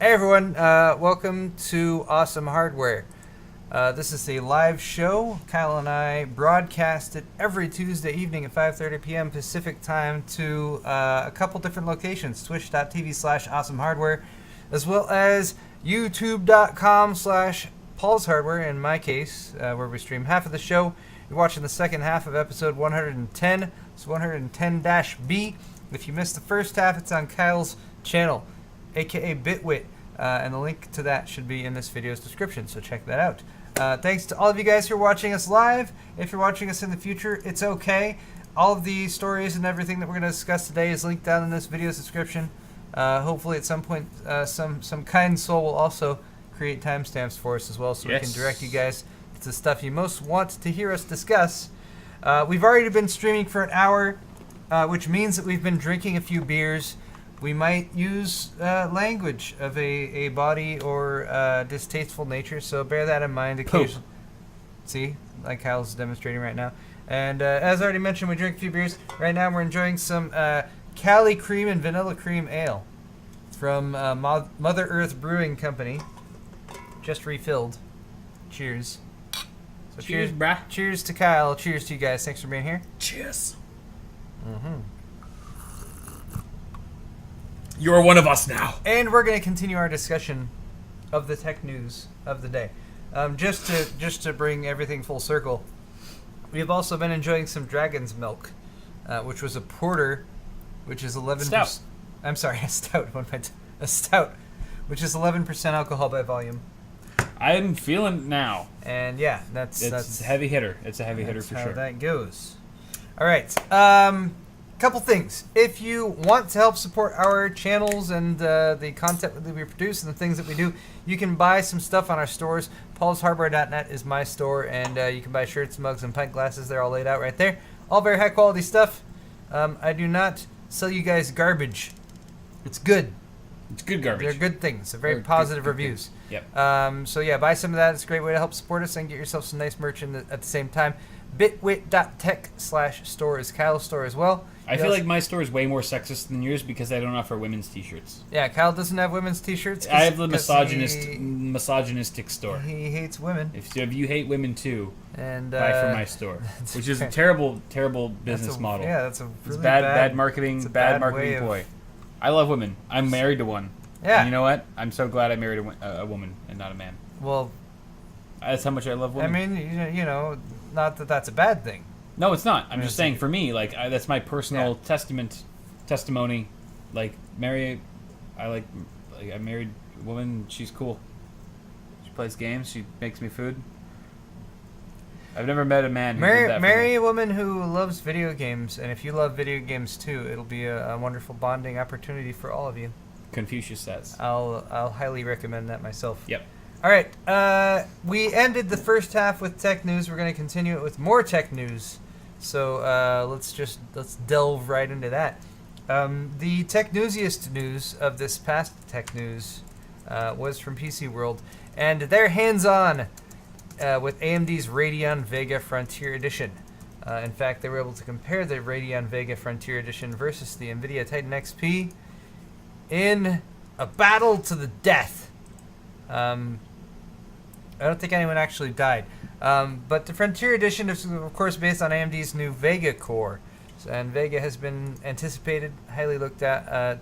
Hey everyone, welcome to Awesome Hardware. This is a live show. Kyle and I broadcast it every Tuesday evening at 5:30 p.m. Pacific time to a couple different locations, twitch.tv/awesomehardware, as well as youtube.com/Paul's Hardware, in my case, where we stream half of the show. You're watching the second half of episode 110, it's 110-B. If you missed the first half, it's on Kyle's channel, aka Bitwit, and the link to that should be in this video's description, so check that out. Thanks to all of you guys who are watching us live. If you're watching us in the future, it's okay. All of the stories and everything that we're going to discuss today is linked down in this video's description. Hopefully at some point some kind soul will also create timestamps for us as well, so we can direct you guys to the stuff you most want to hear us discuss. We've already been streaming for an hour, which means that we've been drinking a few beers. We might use language of a bawdy or distasteful nature, so bear that in mind occasionally. See, like Kyle's demonstrating right now. And as I already mentioned, we drink a few beers. Right now we're enjoying some Cali Cream and Vanilla Cream Ale from Mother Earth Brewing Company. Just refilled. Cheers. So cheers, brah. Cheers to Kyle. Cheers to you guys. Thanks for being here. Cheers. Mm-hmm. You're one of us now. And we're going to continue our discussion of the tech news of the day. Just to bring everything full circle, we have also been enjoying some Dragon's Milk, which was a porter, which is 11%. Stout. I'm sorry, a stout. A stout, which is 11% alcohol by volume. I'm feeling now. And yeah, that's a heavy hitter. It's a heavy hitter for how sure. That goes. All right. Couple things. If you want to help support our channels and the content that we produce and the things that we do, you can buy some stuff on our stores. paulshardware.net is my store, and you can buy shirts, mugs, and pint glasses. They're all laid out right there. All very high quality stuff. I do not sell you guys garbage. It's good. It's good garbage. They're good things. They're very positive reviews. Yep. So yeah, buy some of that. It's a great way to help support us and get yourself some nice merch at the same time. Bitwit.tech/store is Kyle's store as well. I feel like my store is way more sexist than yours because I don't offer women's t-shirts. Yeah, Kyle doesn't have women's t-shirts. I have the misogynistic store. He hates women. If you hate women too, and buy from my store, which is a terrible business model. Yeah, that's a really it's bad marketing. Bad marketing ploy. I love women. I'm married to one. Yeah. And you know what? I'm so glad I married a woman and not a man. Well, that's how much I love women. I mean, you know, not that that's a bad thing. No, it's not. I'm just saying, for me, like that's my personal testimony. Like, I married a woman. She's cool. She plays games. She makes me food. I've never met a man who did that marry a woman who loves video games, and if you love video games too, it'll be a wonderful bonding opportunity for all of you. Confucius says. I'll highly recommend that myself. Yep. All right. We ended the first half with tech news. We're going to continue it with more tech news. So let's delve right into that. The tech newsiest news of this past tech news was from PC World, and they're hands-on with AMD's Radeon VEGA Frontier Edition. In fact, they were able to compare the Radeon VEGA Frontier Edition versus the NVIDIA Titan XP in a battle to the death. I don't think anyone actually died. But the Frontier Edition is, of course, based on AMD's new VEGA core. And VEGA has been anticipated, highly looked at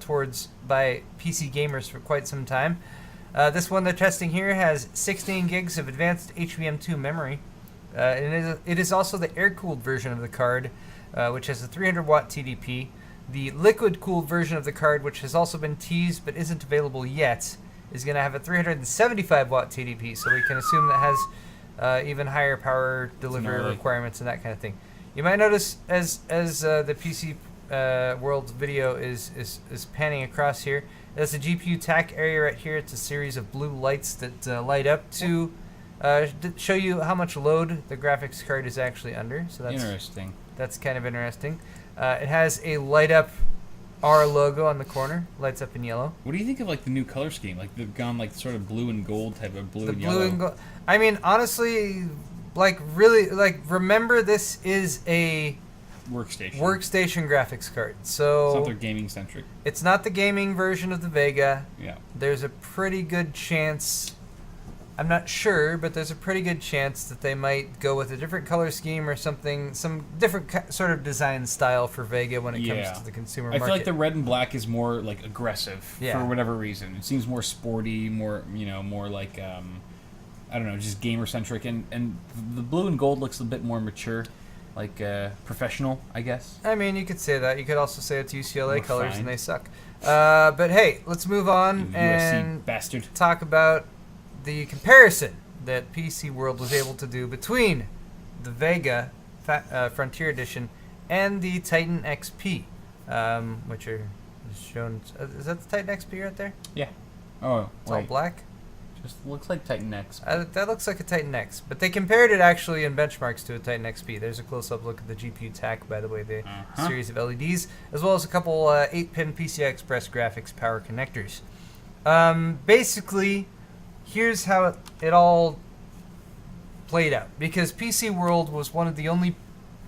by PC gamers for quite some time. This one they're testing here has 16 gigs of advanced HBM2 memory. And it is also the air-cooled version of the card, which has a 300-watt TDP. The liquid-cooled version of the card, which has also been teased but isn't available yet, is going to have a 375-watt TDP, so we can assume that has even higher power delivery requirements and that kind of thing. You might notice as the PC World video is panning across here, there's a GPU TAC area right here. It's a series of blue lights that light up to show you how much load the graphics card is actually under. So that's interesting. That's kind of interesting. It has a light up R logo on the corner, lights up in yellow. What do you think of like the new color scheme? Like they've gone like sort of blue and gold type of blue and yellow. Blue and gold. I mean, honestly, like really, like remember this is a workstation. Workstation graphics card. So So they're gaming centric. it's not the gaming version of the Vega. Yeah. There's a pretty good chance, I'm not sure, but there's a pretty good chance that they might go with a different color scheme or something, some different sort of design style for Vega when it comes to the consumer I market. feel like the red and black is more like aggressive Yeah. for whatever reason. It seems more sporty, more more like I don't know, just gamer centric, and the blue and gold looks a bit more mature, like professional, I guess. I mean, you could say that. You could also say it's UCLA More colors fine. and they suck. But hey, let's move on You USC and bastard. talk about the comparison that PC World was able to do between the Vega Frontier Edition and the Titan XP, which are shown. Is that the Titan XP right there? Yeah. Oh, It's all black. Just looks like Titan X. That looks like a Titan X, but they compared it actually in benchmarks to a Titan XP. There's a close-up look at the GPU TAC, by the way, the series of LEDs, as well as a couple 8-pin PCI Express graphics power connectors. Basically, here's how it all played out. Because PC World was one of the only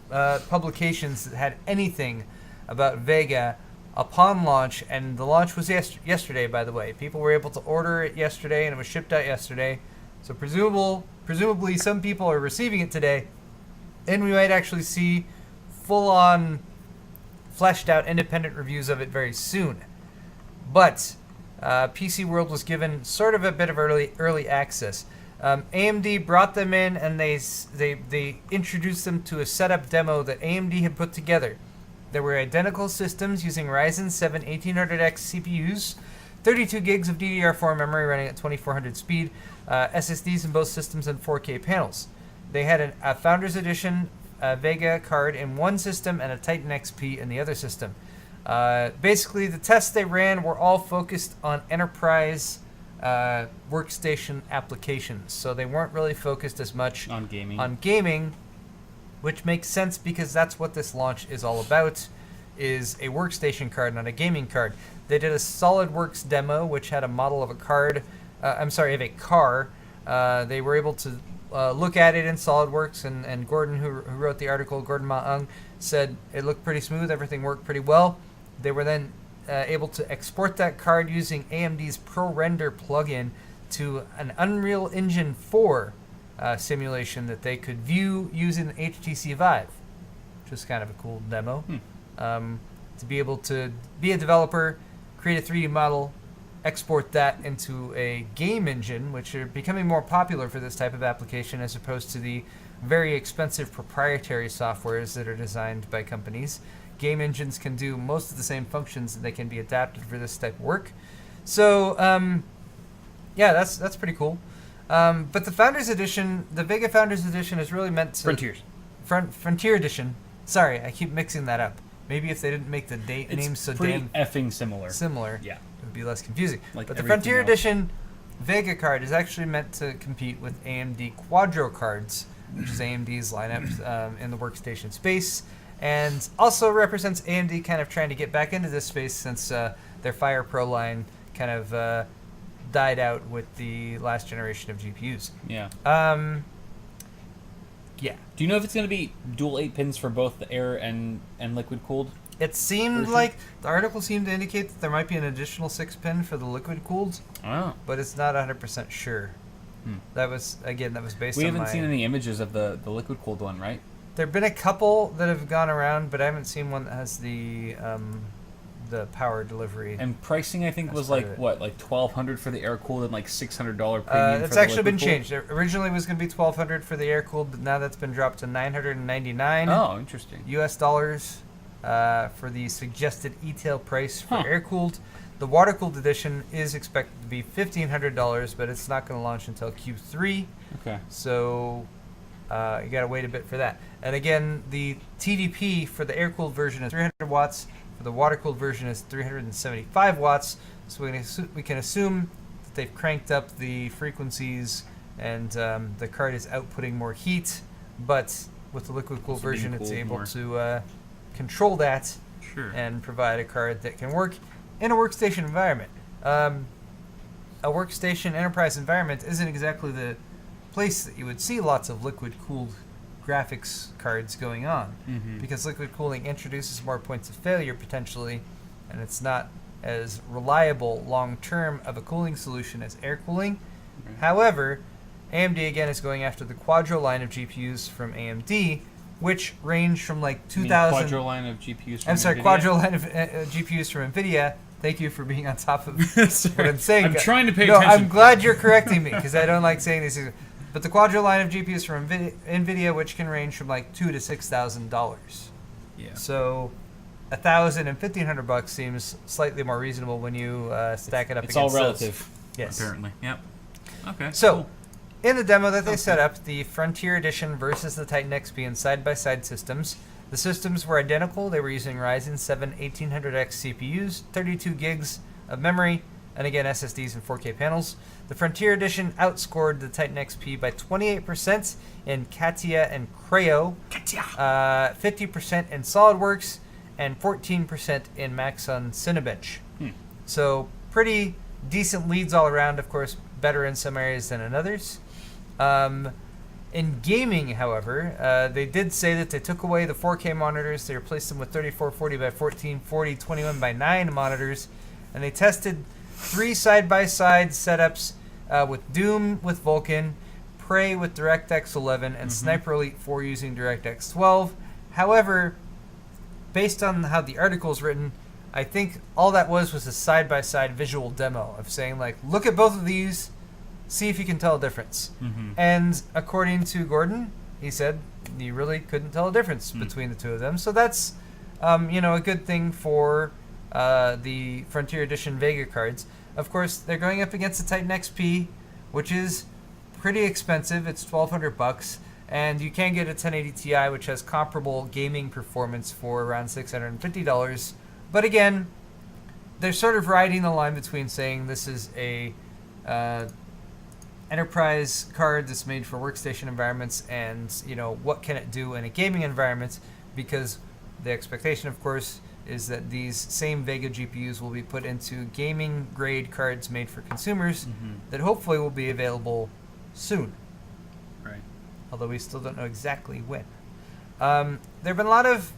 publications that had anything about Vega upon launch, and the launch was yesterday, by the way. People were able to order it yesterday, and it was shipped out yesterday. So presumably some people are receiving it today, and we might actually see full-on, fleshed-out independent reviews of it very soon. But PC World was given sort of a bit of early access. AMD brought them in, and they introduced them to a setup demo that AMD had put together. There were identical systems using Ryzen 7 1800X CPUs, 32 gigs of DDR4 memory running at 2400 speed, SSDs in both systems, and 4K panels. They had a Founders Edition Vega card in one system and a Titan XP in the other system. Basically, the tests they ran were all focused on enterprise workstation applications, so they weren't really focused as much on gaming. Which makes sense because that's what this launch is all about, is a workstation card, not a gaming card. They did a SolidWorks demo, which had a model of a car. They were able to look at it in SolidWorks, and Gordon, who wrote the article, Gordon Ma-Ung, said it looked pretty smooth, everything worked pretty well. They were then able to export that card using AMD's ProRender plugin to an Unreal Engine 4 simulation that they could view using the HTC Vive, which is kind of a cool demo. To be able to be a developer, create a 3D model, export that into a game engine, which are becoming more popular for this type of application as opposed to the very expensive proprietary softwares that are designed by companies. Game engines can do most of the same functions, and they can be adapted for this type of work. So, yeah, that's pretty cool. But the Founders Edition, the Vega Founders Edition is really meant to... Frontier Edition. Sorry, I keep mixing that up. Maybe if they didn't make the names so damn effing similar. Yeah. It would be less confusing. Like but the Frontier Edition Vega card is actually meant to compete with AMD Quadro cards, which is AMD's lineup in the workstation space, and also represents AMD kind of trying to get back into this space since their Fire Pro line kind of died out with the last generation of GPUs. Yeah. Yeah. Do you know if it's going to be dual 8 pins for both the air and liquid cooled? It seemed like the article seemed to indicate that there might be an additional 6-pin for the liquid cooled, but it's not 100% sure. That was based on We haven't seen any images of the liquid cooled one, right? There have been a couple that have gone around, but I haven't seen one that has the power delivery. And pricing, I think, was like $1,200 for the air cooled and like $600 premium. It's actually been changed. It originally was going to be $1,200 for the air cooled, but now that's been dropped to $999. Oh, interesting. US dollars for the suggested e-tail price for air cooled. The water cooled edition is expected to be $1,500, but it's not going to launch until Q3. Okay. So you got to wait a bit for that. And again, the TDP for the air cooled version is 300 watts. For the water-cooled version is 375 watts, so we can assume that they've cranked up the frequencies and the card is outputting more heat, but with the liquid-cooled version it's able to control that and provide a card that can work in a workstation environment. A workstation enterprise environment isn't exactly the place that you would see lots of liquid-cooled graphics cards going on, because liquid cooling introduces more points of failure potentially, and it's not as reliable long term of a cooling solution as air cooling. Right. However, AMD again is going after the Quadro line of GPUs from AMD, which range from like 2,000. Quadro line of GPUs from I'm sorry, NVIDIA? Quadro line of GPUs from NVIDIA. Thank you for being on top of what I'm saying. I'm trying to pay no, attention. I'm glad you're correcting me because I don't like saying these things. But the Quadro line of GPUs from NVIDIA, which can range from like $2,000 to $6,000. Yeah. So $1,000 and $1,500 seems slightly more reasonable when you stack it up It's against all relative. those. Yes. Apparently. Yep. Okay. So, cool. in the demo that they set up, the Frontier Edition versus the Titan XP in side-by-side systems. The systems were identical. They were using Ryzen 7 1800X CPUs, 32 gigs of memory, and again SSDs and 4K panels. The Frontier Edition outscored the Titan XP by 28% in CATIA and Creo, 50% in SolidWorks, and 14% in Maxon Cinebench. So pretty decent leads all around. Of course, better in some areas than in others. In gaming, however, they did say that they took away the 4K monitors. They replaced them with 3440 by 1440, 21 by 9 monitors, and they tested 3 side-by-side setups with Doom with Vulkan, Prey with DirectX 11, and Sniper Elite 4 using DirectX 12. However, based on how the article is written, I think all that was a side-by-side visual demo of saying, like, look at both of these, see if you can tell a difference. And according to Gordon, he said you really couldn't tell a difference between the two of them. So that's, a good thing for the Frontier Edition Vega cards. Of course, they're going up against the Titan XP, which is pretty expensive. It's $1,200, and you can get a 1080 Ti, which has comparable gaming performance for around $650. But again, they're sort of riding the line between saying this is a enterprise card that's made for workstation environments and, what can it do in a gaming environment, because the expectation, of course, is that these same Vega GPUs will be put into gaming grade cards made for consumers that hopefully will be available soon. Right. Although we still don't know exactly when. There have been a lot of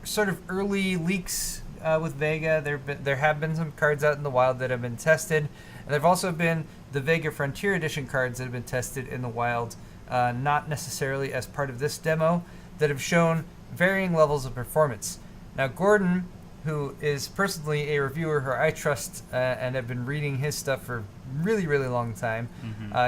sort of early leaks with Vega. There have been some cards out in the wild that have been tested, and there have also been the Vega Frontier Edition cards that have been tested in the wild, not necessarily as part of this demo, that have shown varying levels of performance. Now, Gordon, who is personally a reviewer who I trust and have been reading his stuff for a really, really long time,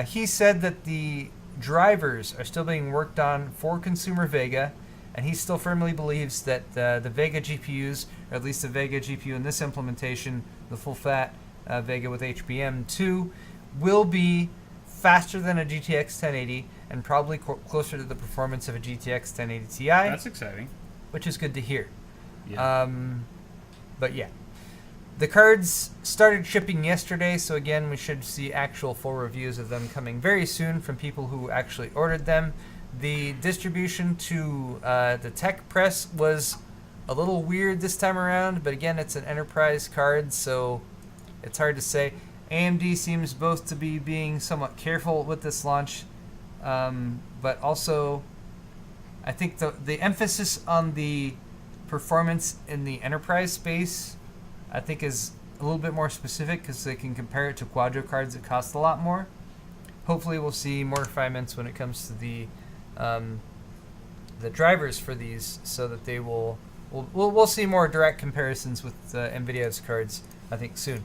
he said that the drivers are still being worked on for consumer Vega, and he still firmly believes that the Vega GPUs, or at least the Vega GPU in this implementation, the full-fat Vega with HBM2, will be faster than a GTX 1080 and probably closer to the performance of a GTX 1080 Ti. That's exciting. Which is good to hear. Yeah. But yeah. The cards started shipping yesterday, so again, we should see actual full reviews of them coming very soon from people who actually ordered them. The distribution to the tech press was a little weird this time around, but again, it's an enterprise card, so it's hard to say. AMD seems both to be being somewhat careful with this launch, but also I think the emphasis on the performance in the enterprise space, I think, is a little bit more specific because they can compare it to Quadro cards that cost a lot more. Hopefully we'll see more refinements when it comes to the drivers for these, so that they we'll see more direct comparisons with NVIDIA's cards, I think, soon.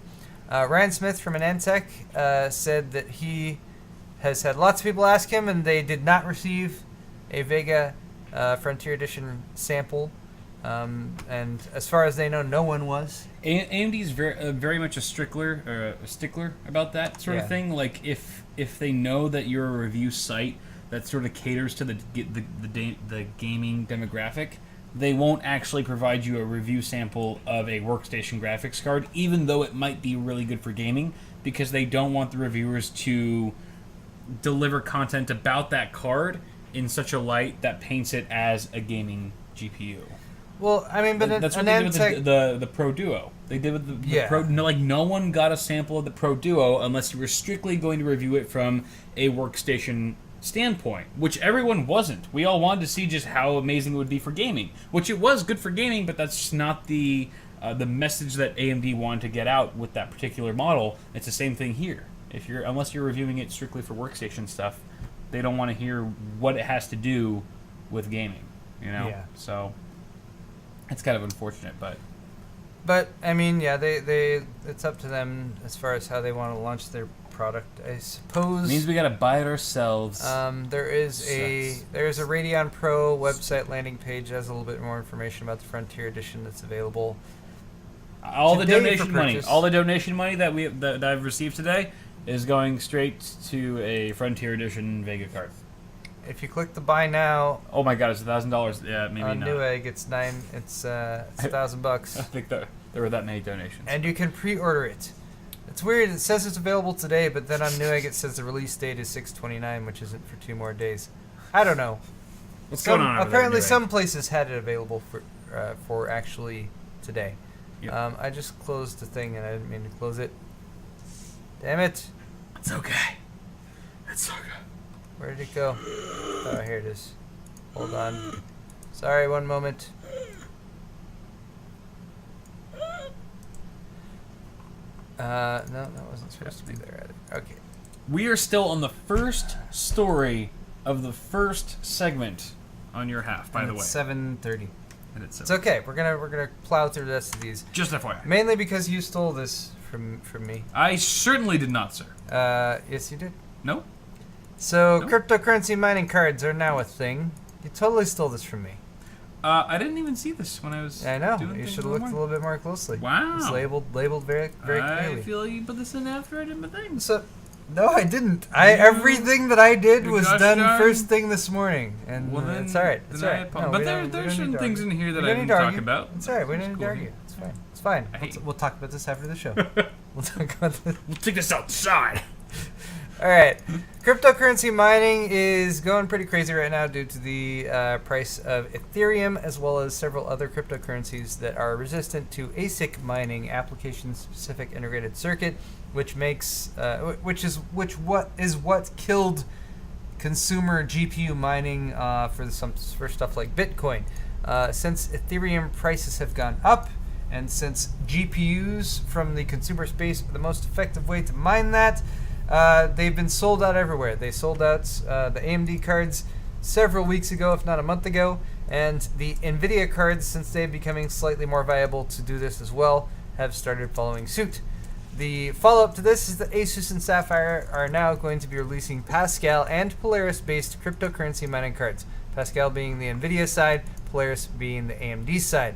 Ryan Smith from AnandTech said that he has had lots of people ask him, and they did not receive a Vega Frontier Edition sample. And as far as they know, no one was. AMD's very much a stickler about that sort of thing. Like if they know that you're a review site that sort of caters to the gaming demographic, they won't actually provide you a review sample of a workstation graphics card, even though it might be really good for gaming, because they don't want the reviewers to deliver content about that card in such a light that paints it as a gaming GPU. Well, I mean, but that's what they did with the Pro Duo. They did with the Pro. No one got a sample of the Pro Duo unless you were strictly going to review it from a workstation standpoint, which everyone wasn't. We all wanted to see just how amazing it would be for gaming, which it was good for gaming, but that's just not the message that AMD wanted to get out with that particular model. It's the same thing here. Unless you're reviewing it strictly for workstation stuff, they don't want to hear what it has to do with gaming, Yeah. So it's kind of unfortunate, But I mean, yeah, they it's up to them as far as how they want to launch their product, I suppose. it means we got to buy it ourselves. There is a Radeon Pro website landing page that has a little bit more information about the Frontier Edition that's available. All the today donation for money, purchase. all the donation money that I've received today is going straight to a Frontier Edition Vega card. If you click the buy now Oh my god, it's $1,000. Yeah, maybe on not. Newegg, it's $1,000, I think there were that many donations. and you can pre-order it. It's weird. It says it's available today, but then on Newegg it says the release date is 6/29, which isn't for 2 more days. I don't know. What's going on? over there, Apparently, Newegg? some places had it available for actually today. Yep. I just closed the thing and I didn't mean to close it. Damn it! It's okay. It's okay. Where did it go? Oh, here it is. Hold on. Sorry, one moment. No, that wasn't supposed to be there either. Okay. We are still on the first story of the first segment on your half, by And the way. it's 7:30. And it's It's okay. We're gonna plow through the rest of these. just FYI. Mainly because you stole this from me. I certainly did not, sir. Yes, you did. No? So Nope. cryptocurrency mining cards are now a thing. You totally stole this from me. I didn't even see this when I was I know. doing You things should in have the looked a morning. little bit more closely. Wow. It's labeled very clearly. I feel you put this in after I did my thing. So, no, I didn't. Everything that I did You was gosh done darn- first thing this morning, and Well, then, it's all right. It's then all I right. apologize. we But don't- we there's don't certain need to things argue. in here that We I don't didn't need to talk argue. about. It's all right. We It's don't need cool. to argue. It's fine. It's fine. I hate you. We'll talk about this after the show. We'll talk about this. We'll take this outside. All right, cryptocurrency mining is going pretty crazy right now due to the price of Ethereum, as well as several other cryptocurrencies that are resistant to ASIC mining, application-specific integrated circuit, which makes what killed consumer GPU mining for stuff like Bitcoin. Since Ethereum prices have gone up, and since GPUs from the consumer space are the most effective way to mine that. They've been sold out everywhere. They sold out the AMD cards several weeks ago, if not a month ago, and the NVIDIA cards, since they're becoming slightly more viable to do this as well, have started following suit. The follow-up to this is that Asus and Sapphire are now going to be releasing Pascal and Polaris-based cryptocurrency mining cards. Pascal being the NVIDIA side, Polaris being the AMD side.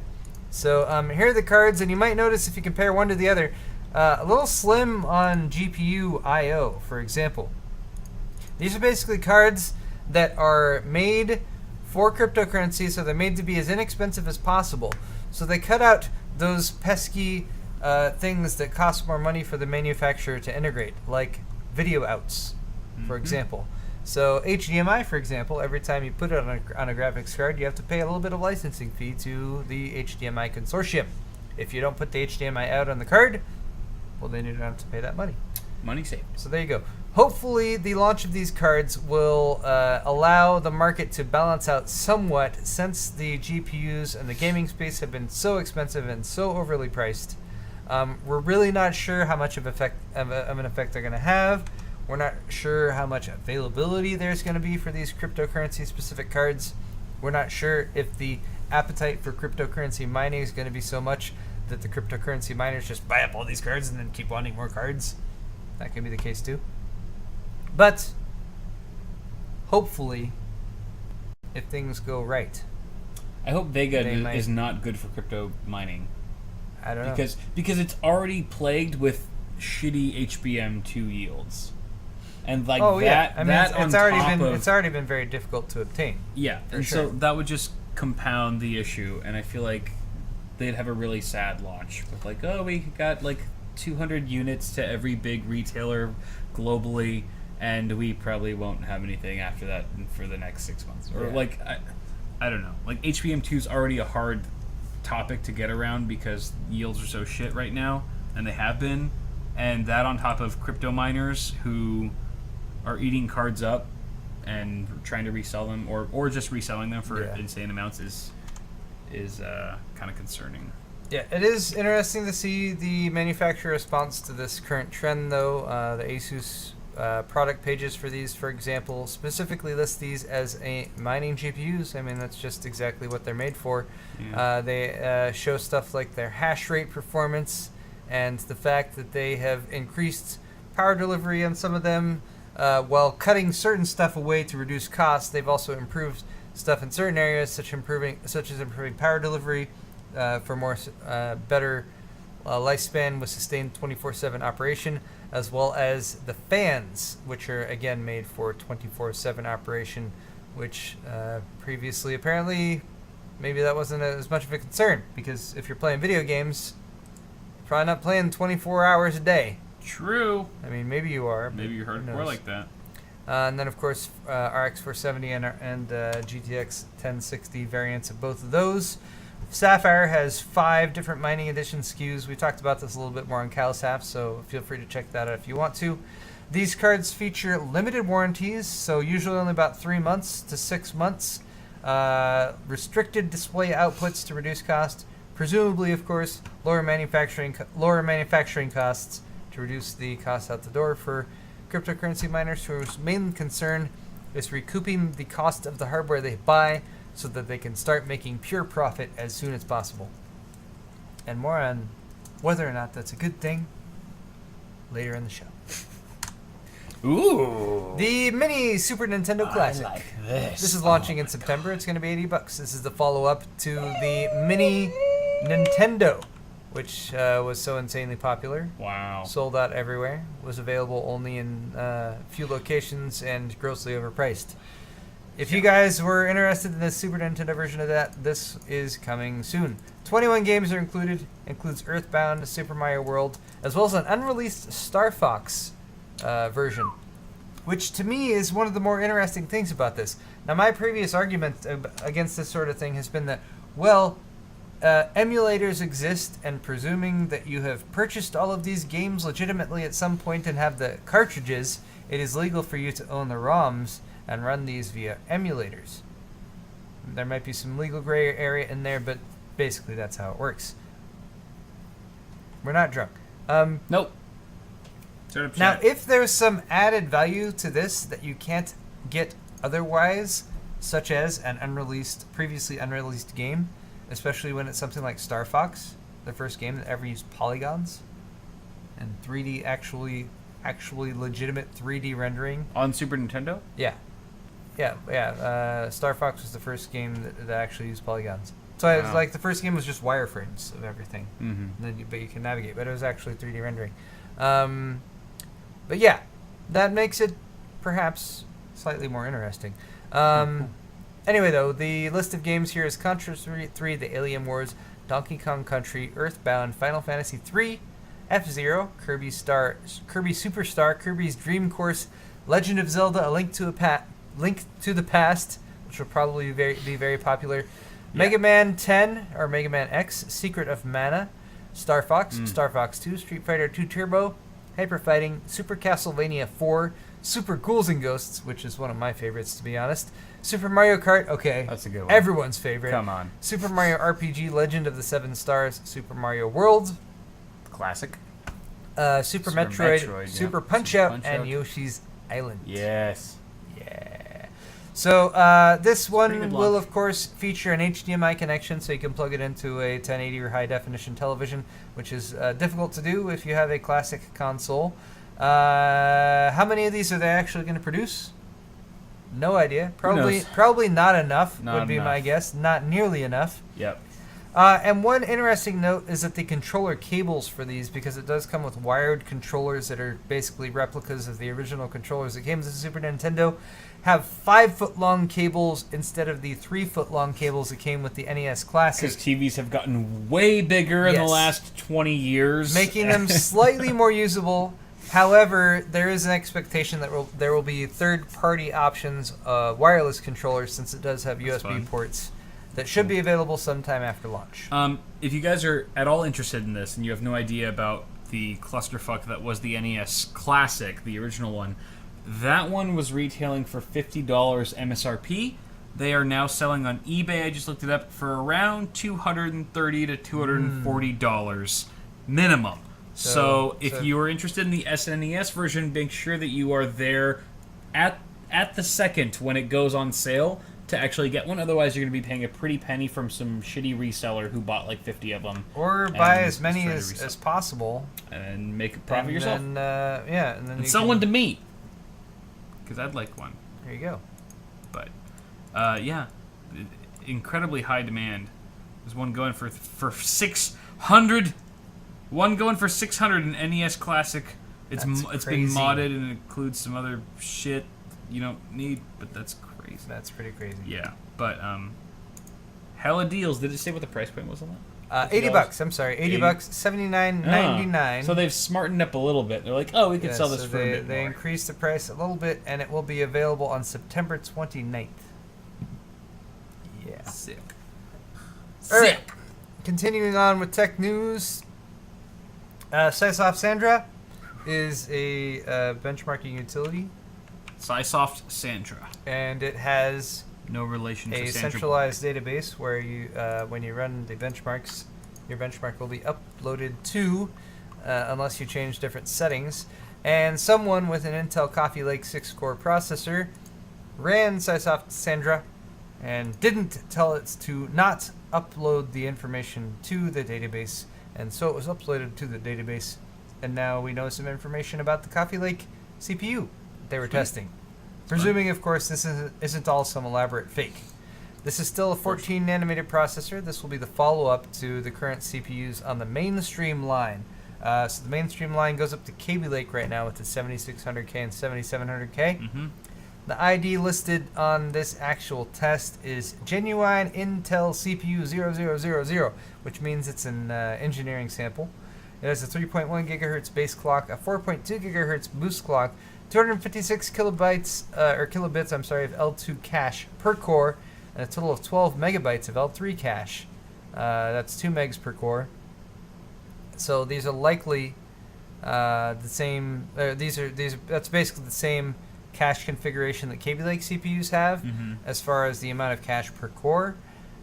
So here are the cards, and you might notice if you compare one to the other, a little slim on GPU I/O, for example. These are basically cards that are made for cryptocurrency, so they're made to be as inexpensive as possible. So they cut out those pesky things that cost more money for the manufacturer to integrate, like video outs, for example. So HDMI, for example, every time you put it on a graphics card, you have to pay a little bit of licensing fee to the HDMI consortium. If you don't put the HDMI out on the card, well, then you don't have to pay that money. Money saved. So there you go. Hopefully, the launch of these cards will allow the market to balance out somewhat, since the GPUs and the gaming space have been so expensive and so overly priced. We're really not sure how much of an effect they're going to have. We're not sure how much availability there's going to be for these cryptocurrency-specific cards. We're not sure if the appetite for cryptocurrency mining is going to be so much that the cryptocurrency miners just buy up all these cards and then keep wanting more cards. That could be the case too. But hopefully, if things go right, I hope Vega They might- is not good for crypto mining I don't know. because it's already plagued with shitty HBM2 yields. And like yeah, I mean, that it's on already top been of, it's already been very difficult to obtain. yeah, for and sure. so that would just compound the issue, and I feel like they'd have a really sad launch with like, oh, we got like 200 units to every big retailer globally, and we probably won't have anything after that for the next 6 months. Or Yeah. like, I don't know. Like HBM2 is already a hard topic to get around because yields are so shit right now, and they have been, and that on top of crypto miners who are eating cards up and trying to resell them, or just reselling them for Yeah. insane amounts is kind of concerning. Yeah, it is interesting to see the manufacturer response to this current trend, though. The Asus product pages for these, for example, specifically list these as mining GPUs. I mean, that's just exactly what they're made for. Yeah. They show stuff like their hash rate performance and the fact that they have increased power delivery on some of them while cutting certain stuff away to reduce costs. They've also improved stuff in certain areas, such as improving power delivery for more better lifespan with sustained 24/7 operation, as well as the fans, which are again made for 24/7 operation, which previously apparently maybe that wasn't as much of a concern, because if you're playing video games, you're probably not playing 24 hours a day. True. I mean, maybe you are. Maybe you're hardcore like that. And then, of course, RX 470 and GTX 1060 variants of both of those. Sapphire has 5 different mining edition SKUs. We talked about this a little bit more on CalSAP, so feel free to check that out if you want to. These cards feature limited warranties, so usually only about 3 months to 6 months. Restricted display outputs to reduce cost. Presumably, of course, lower manufacturing costs to reduce the cost out the door for cryptocurrency miners whose main concern is recouping the cost of the hardware they buy so that they can start making pure profit as soon as possible. And more on whether or not that's a good thing later in the show. Ooh. The mini Super Nintendo Classic. I like this. This is launching in September. It's going to be $80. This is the follow-up to the mini Nintendo, which was so insanely popular. Wow. Sold out everywhere. Was available only in a few locations and grossly overpriced. If you guys were interested in the Super Nintendo version of that, this is coming soon. 21 games are included. Includes Earthbound, Super Mario World, as well as an unreleased Star Fox version, which to me is one of the more interesting things about this. Now, my previous argument against this sort of thing has been that, well, emulators exist, and presuming that you have purchased all of these games legitimately at some point and have the cartridges, it is legal for you to own the ROMs and run these via emulators. There might be some legal gray area in there, but basically that's how it works. We're not drunk. Nope. Now, if there's some added value to this that you can't get otherwise, such as an previously unreleased game, especially when it's something like Star Fox, the first game that ever used polygons and 3D, actually legitimate 3D rendering. On Super Nintendo? Yeah. Star Fox was the first game that actually used polygons. So it was like the first game was just wireframes of everything, but you can navigate. But it was actually 3D rendering. But yeah, that makes it perhaps slightly more interesting. Anyway, though, the list of games here is Contra 3, The Alien Wars, Donkey Kong Country, Earthbound, Final Fantasy 3, F-Zero, Kirby Superstar, Kirby's Dream Course, Legend of Zelda: A Link to the Past, which will probably be very popular. Yeah. Mega Man 10 or Mega Man X, Secret of Mana, Star Fox, Star Fox 2, Street Fighter 2 Turbo, Hyper Fighting, Super Castlevania 4, Super Ghouls and Ghosts, which is one of my favorites to be honest. Super Mario Kart, okay, that's a good one. Everyone's favorite. Come on. Super Mario RPG: Legend of the Seven Stars, Super Mario World, classic. Super Metroid, Super Punch-Out, and Yoshi's Island. Yes. Yeah. So this one will, of course, feature an HDMI connection, so you can plug it into a 1080 or high-definition television, which is difficult to do if you have a classic console. How many of these are they actually going to produce? No idea. Probably not enough, would be my guess. Not nearly enough. Yep. And one interesting note is that the controller cables for these, because it does come with wired controllers that are basically replicas of the original controllers that came with the Super Nintendo, have 5-foot-long cables instead of the 3-foot-long cables that came with the NES Classic. Because TVs have gotten way bigger in the last 20 years. Making them slightly more usable. However, there is an expectation that there will be third-party options, wireless controllers, since it does have USB ports that should be available sometime after launch. If you guys are at all interested in this and you have no idea about the clusterfuck that was the NES Classic, the original one, That one was retailing for $50 MSRP. They are now selling on eBay. I just looked it up for around $230 to $240 minimum. So if you are interested in the SNES version, make sure that you are there at the second when it goes on sale to actually get one. Otherwise, you're going to be paying a pretty penny from some shitty reseller who bought like 50 of them. Or buy as many as possible. And make a profit yourself. And then and sell one to me. Because I'd like one. There you go. But, incredibly high demand. There's one going for 600. One going for 600 in NES Classic. It's been modded and it includes some other shit you don't need, but that's crazy. That's pretty crazy. Yeah, but hella deals. Did it say what the price point was on that? $80. I'm sorry, $80. $79.99. So they've smartened up a little bit. They're like, oh, we can sell this for a bit more. They increased the price a little bit, and it will be available on September 29th. Yeah. Sick. All right. Continuing on with tech news, Sysoft Sandra is a benchmarking utility. Sysoft Sandra. And it has no relation to a Sandra centralized database where you, when you run the benchmarks, your benchmark will be uploaded to, unless you change different settings. And someone with an Intel Coffee Lake 6-core processor ran Sysoft Sandra and didn't tell it to not upload the information to the database, and so it was uploaded to the database. And now we know some information about the Coffee Lake CPU they were testing. Presuming, of course, this isn't all some elaborate fake. This is still a 14-nanometer processor. This will be the follow-up to the current CPUs on the mainstream line. So the mainstream line goes up to Kaby Lake right now with the 7600K and 7700K. Mm-hmm. The ID listed on this actual test is Genuine Intel CPU 0000, which means it's an engineering sample. It has a 3.1 gigahertz base clock, a 4.2 gigahertz boost clock, 256 kilobits of L2 cache per core, and a total of 12 megabytes of L3 cache. That's 2 megs per core. So these are likely the same. That's basically the same cache configuration that Kaby Lake CPUs have, as far as the amount of cache per core.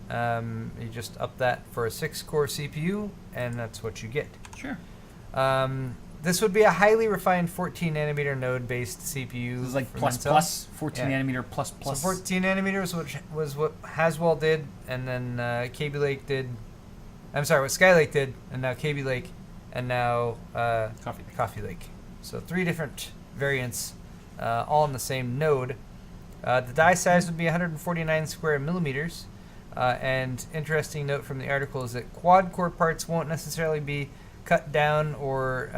You just up that for a 6-core CPU, and that's what you get. Sure. This would be a highly refined 14-nanometer node-based CPU. This is like plus, 14 nanometer plus. So 14 nanometers, which was what Haswell did, and then Kaby Lake did. I'm sorry, what Skylake did, and now Kaby Lake, and now Coffee Lake. So 3 different variants, all in the same node. The die size would be 149 square millimeters. And interesting note from the article is that quad-core parts won't necessarily be cut down, or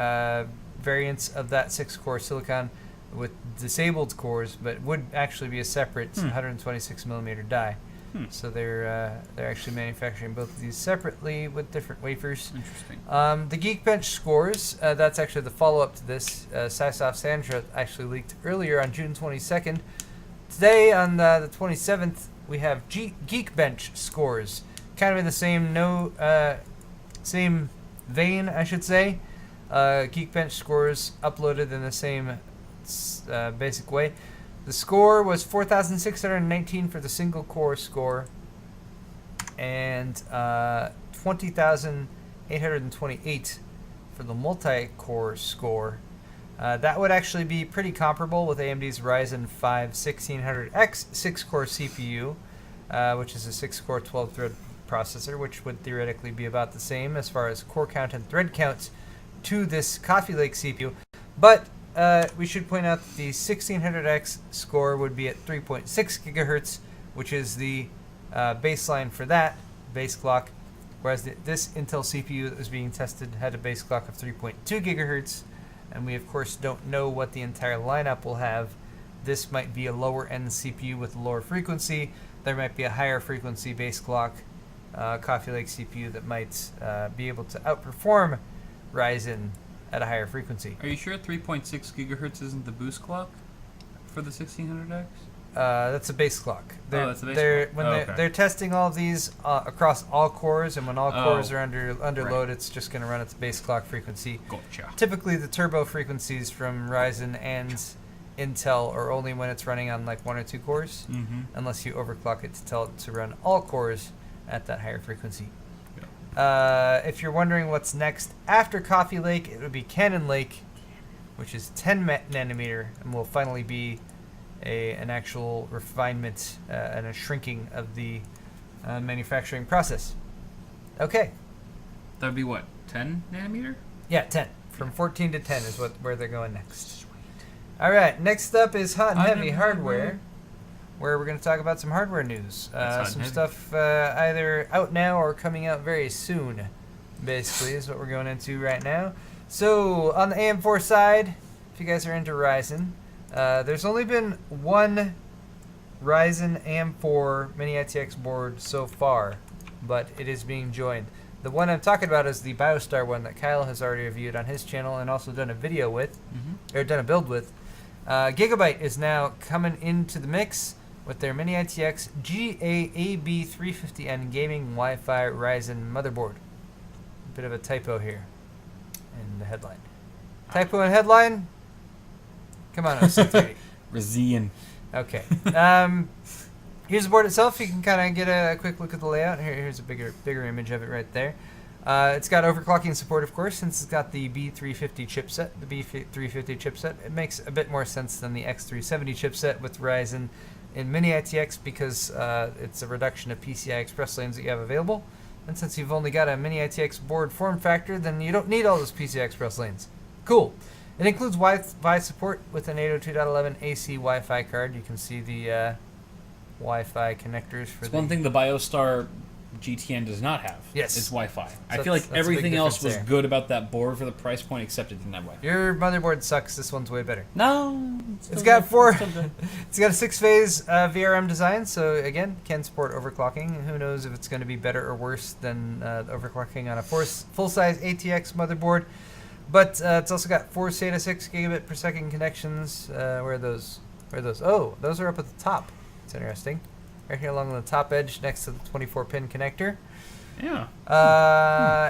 variants of that 6-core silicon with disabled cores, but would actually be a separate 126 millimeter die. So they're actually manufacturing both of these separately with different wafers. Interesting. The Geekbench scores, that's actually the follow-up to this. Sysoft Sandra actually leaked earlier on June 22nd. Today, on the 27th, we have Geekbench scores, kind of in the same vein, I should say. Geekbench scores uploaded in the same basic way. The score was 4,619 for the single-core score, and 20,828 for the multi-core score. That would actually be pretty comparable with AMD's Ryzen 5 1600X 6-core CPU, which is a 6-core 12-thread processor, which would theoretically be about the same as far as core count and thread count to this Coffee Lake CPU. But we should point out that the 1600X score would be at 3.6 gigahertz, which is the baseline for that base clock, whereas this Intel CPU that was being tested had a base clock of 3.2 gigahertz, and we of course don't know what the entire lineup will have. This might be a lower end CPU with a lower frequency. There might be a higher frequency base clock Coffee Lake CPU that might be able to outperform Ryzen at a higher frequency. Are you sure 3.6 gigahertz isn't the boost clock for the 1600X? That's a base clock. That's a base clock. They're testing all of these across all cores, and when all cores are under load, it's just going to run its base clock frequency. Gotcha. Typically, the turbo frequencies from Ryzen and Intel, or only when it's running on like 1 or 2 cores, unless you overclock it to tell it to run all cores at that higher frequency. If you're wondering what's next after Coffee Lake, it would be Cannon Lake, which is 10 nanometer, and will finally be an actual refinement and a shrinking of the manufacturing process. Okay. That would be what, 10 nanometer? Yeah, 10. From 14 to 10 is where they're going next. Sweet. All right, next up is Hot and Heavy Hardware, where we're going to talk about some hardware news. Some stuff either out now or coming out very soon, basically, is what we're going into right now. So, on the AM4 side, if you guys are into Ryzen, there's only been one Ryzen AM4 Mini ITX board so far, but it is being joined. The one I'm talking about is the BioStar one that Kyle has already reviewed on his channel and also done a video with, or done a build with. Gigabyte is now coming into the mix with their Mini ITX GAAB350N Gaming Wi-Fi Ryzen motherboard. Bit of a typo here in the headline. Typo in headline? Come on, OC3. Razian. Okay. Here's the board itself. You can kind of get a quick look at the layout. Here's a bigger image of it right there. It's got overclocking support, of course, since it's got the B350 chipset. The B350 chipset, it makes a bit more sense than the X370 chipset with Ryzen in Mini ITX because it's a reduction of PCI Express lanes that you have available. And since you've only got a Mini ITX board form factor, then you don't need all those PCI Express lanes. Cool. It includes Wi-Fi support with an 802.11 AC Wi-Fi card. You can see the Wi-Fi connectors for one thing the BioStar GTN does not have. Yes. Is Wi-Fi. So I feel like everything else was there. Good about that board for the price point, except it didn't have Wi-Fi. Your motherboard sucks. This one's way better. No. It's got it's got a 6-phase VRM design, so again, can support overclocking. Who knows if it's going to be better or worse than overclocking on a full-size ATX motherboard. But it's also got 4 SATA 6 gigabit per second connections. Where are those? Oh, those are up at the top. It's interesting. Right here along the top edge next to the 24-pin connector. Yeah.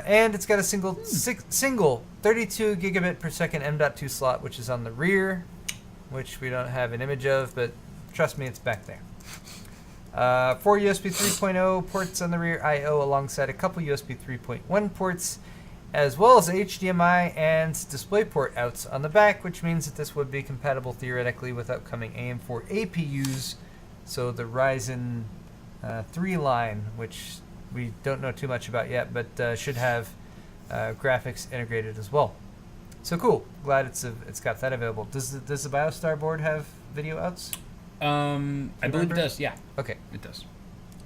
And it's got a single 32 gigabit per second M.2 slot, which is on the rear, which we don't have an image of, but trust me, it's back there. 4 USB 3.0 ports on the rear I/O alongside a couple USB 3.1 ports, as well as HDMI and DisplayPort outs on the back, which means that this would be compatible theoretically with upcoming AM4 APUs. So the Ryzen 3 line, which we don't know too much about yet, but should have graphics integrated as well. So cool. Glad it's got that available. Does the BioStar board have video outs? I believe it does. Yeah. Okay. It does.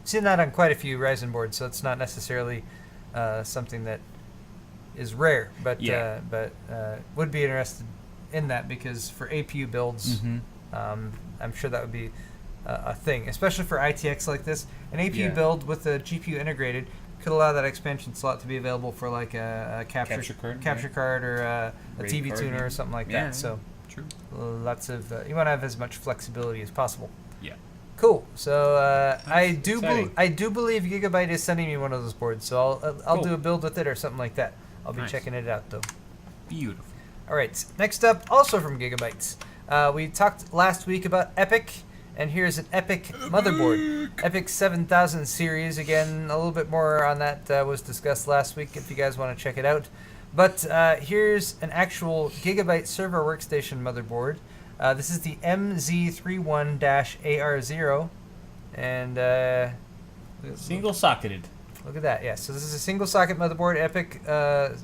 I've seen that on quite a few Ryzen boards, so it's not necessarily something that is rare, but would be interested in that because for APU builds, I'm sure that would be a thing, especially for ITX like this. An APU build with a GPU integrated could allow that expansion slot to be available for like a capture card or a TV tuner or something like that. So true. Lots of you want to have as much flexibility as possible. Yeah. Cool. So I do believe Gigabyte is sending me one of those boards. So I'll do a build with it or something like that. I'll be checking it out though. Beautiful. All right. Next up, also from Gigabyte, we talked last week about Epic. And here's an Epic motherboard. Epic 7000 series. Again, a little bit more on that was discussed last week if you guys want to check it out. But here's an actual Gigabyte server workstation motherboard. This is the MZ31-AR0. And single-socketed. Look at that. Yeah, so this is a single-socket motherboard. Epic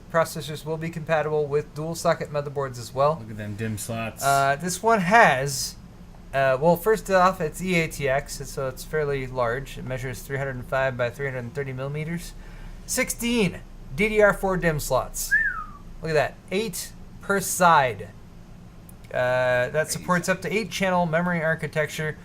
processors will be compatible with dual-socket motherboards as well. Look at them dim slots. This one has... well, first off, it's eATX, so it's fairly large. It measures 305 by 330 millimeters. 16 DDR4 DIMM slots. Look at that. 8 per side. That supports up to 8-channel memory architecture.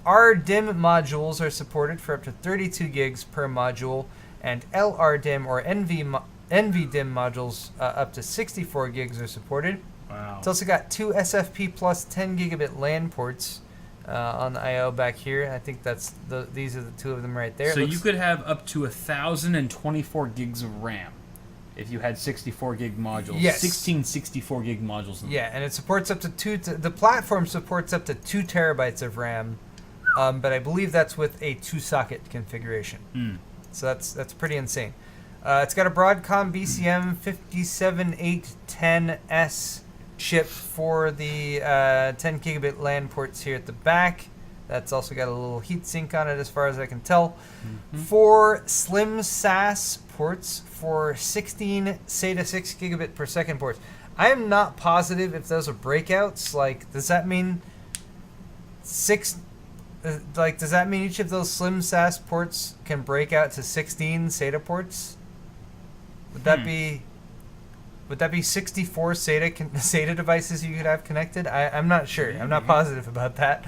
RDIMM modules are supported for up to 32 gigs per module, and LRDIMM or NVDIMM modules up to 64 gigs are supported. Wow. It's also got 2 SFP plus 10 gigabit LAN ports on the I/O back here. I think these are the 2 of them right there. So you could have up to 1,024 gigs of RAM. if you had 64 gig modules. Yes. 16 64 gig modules. Yeah, and it supports up to the platform supports up to 2 terabytes of RAM, but I believe that's with a 2-socket configuration. So that's pretty insane. It's got a Broadcom BCM 57810S chip for the 10 gigabit LAN ports here at the back. That's also got a little heatsink on it as far as I can tell. 4 slim SAS ports for 16 SATA 6 gigabit per second ports. I am not positive if those are breakouts. Like, does that mean does that mean each of those slim SAS ports can break out to 16 SATA ports? Would that be 64 SATA devices you could have connected? I'm not sure. I'm not positive about that.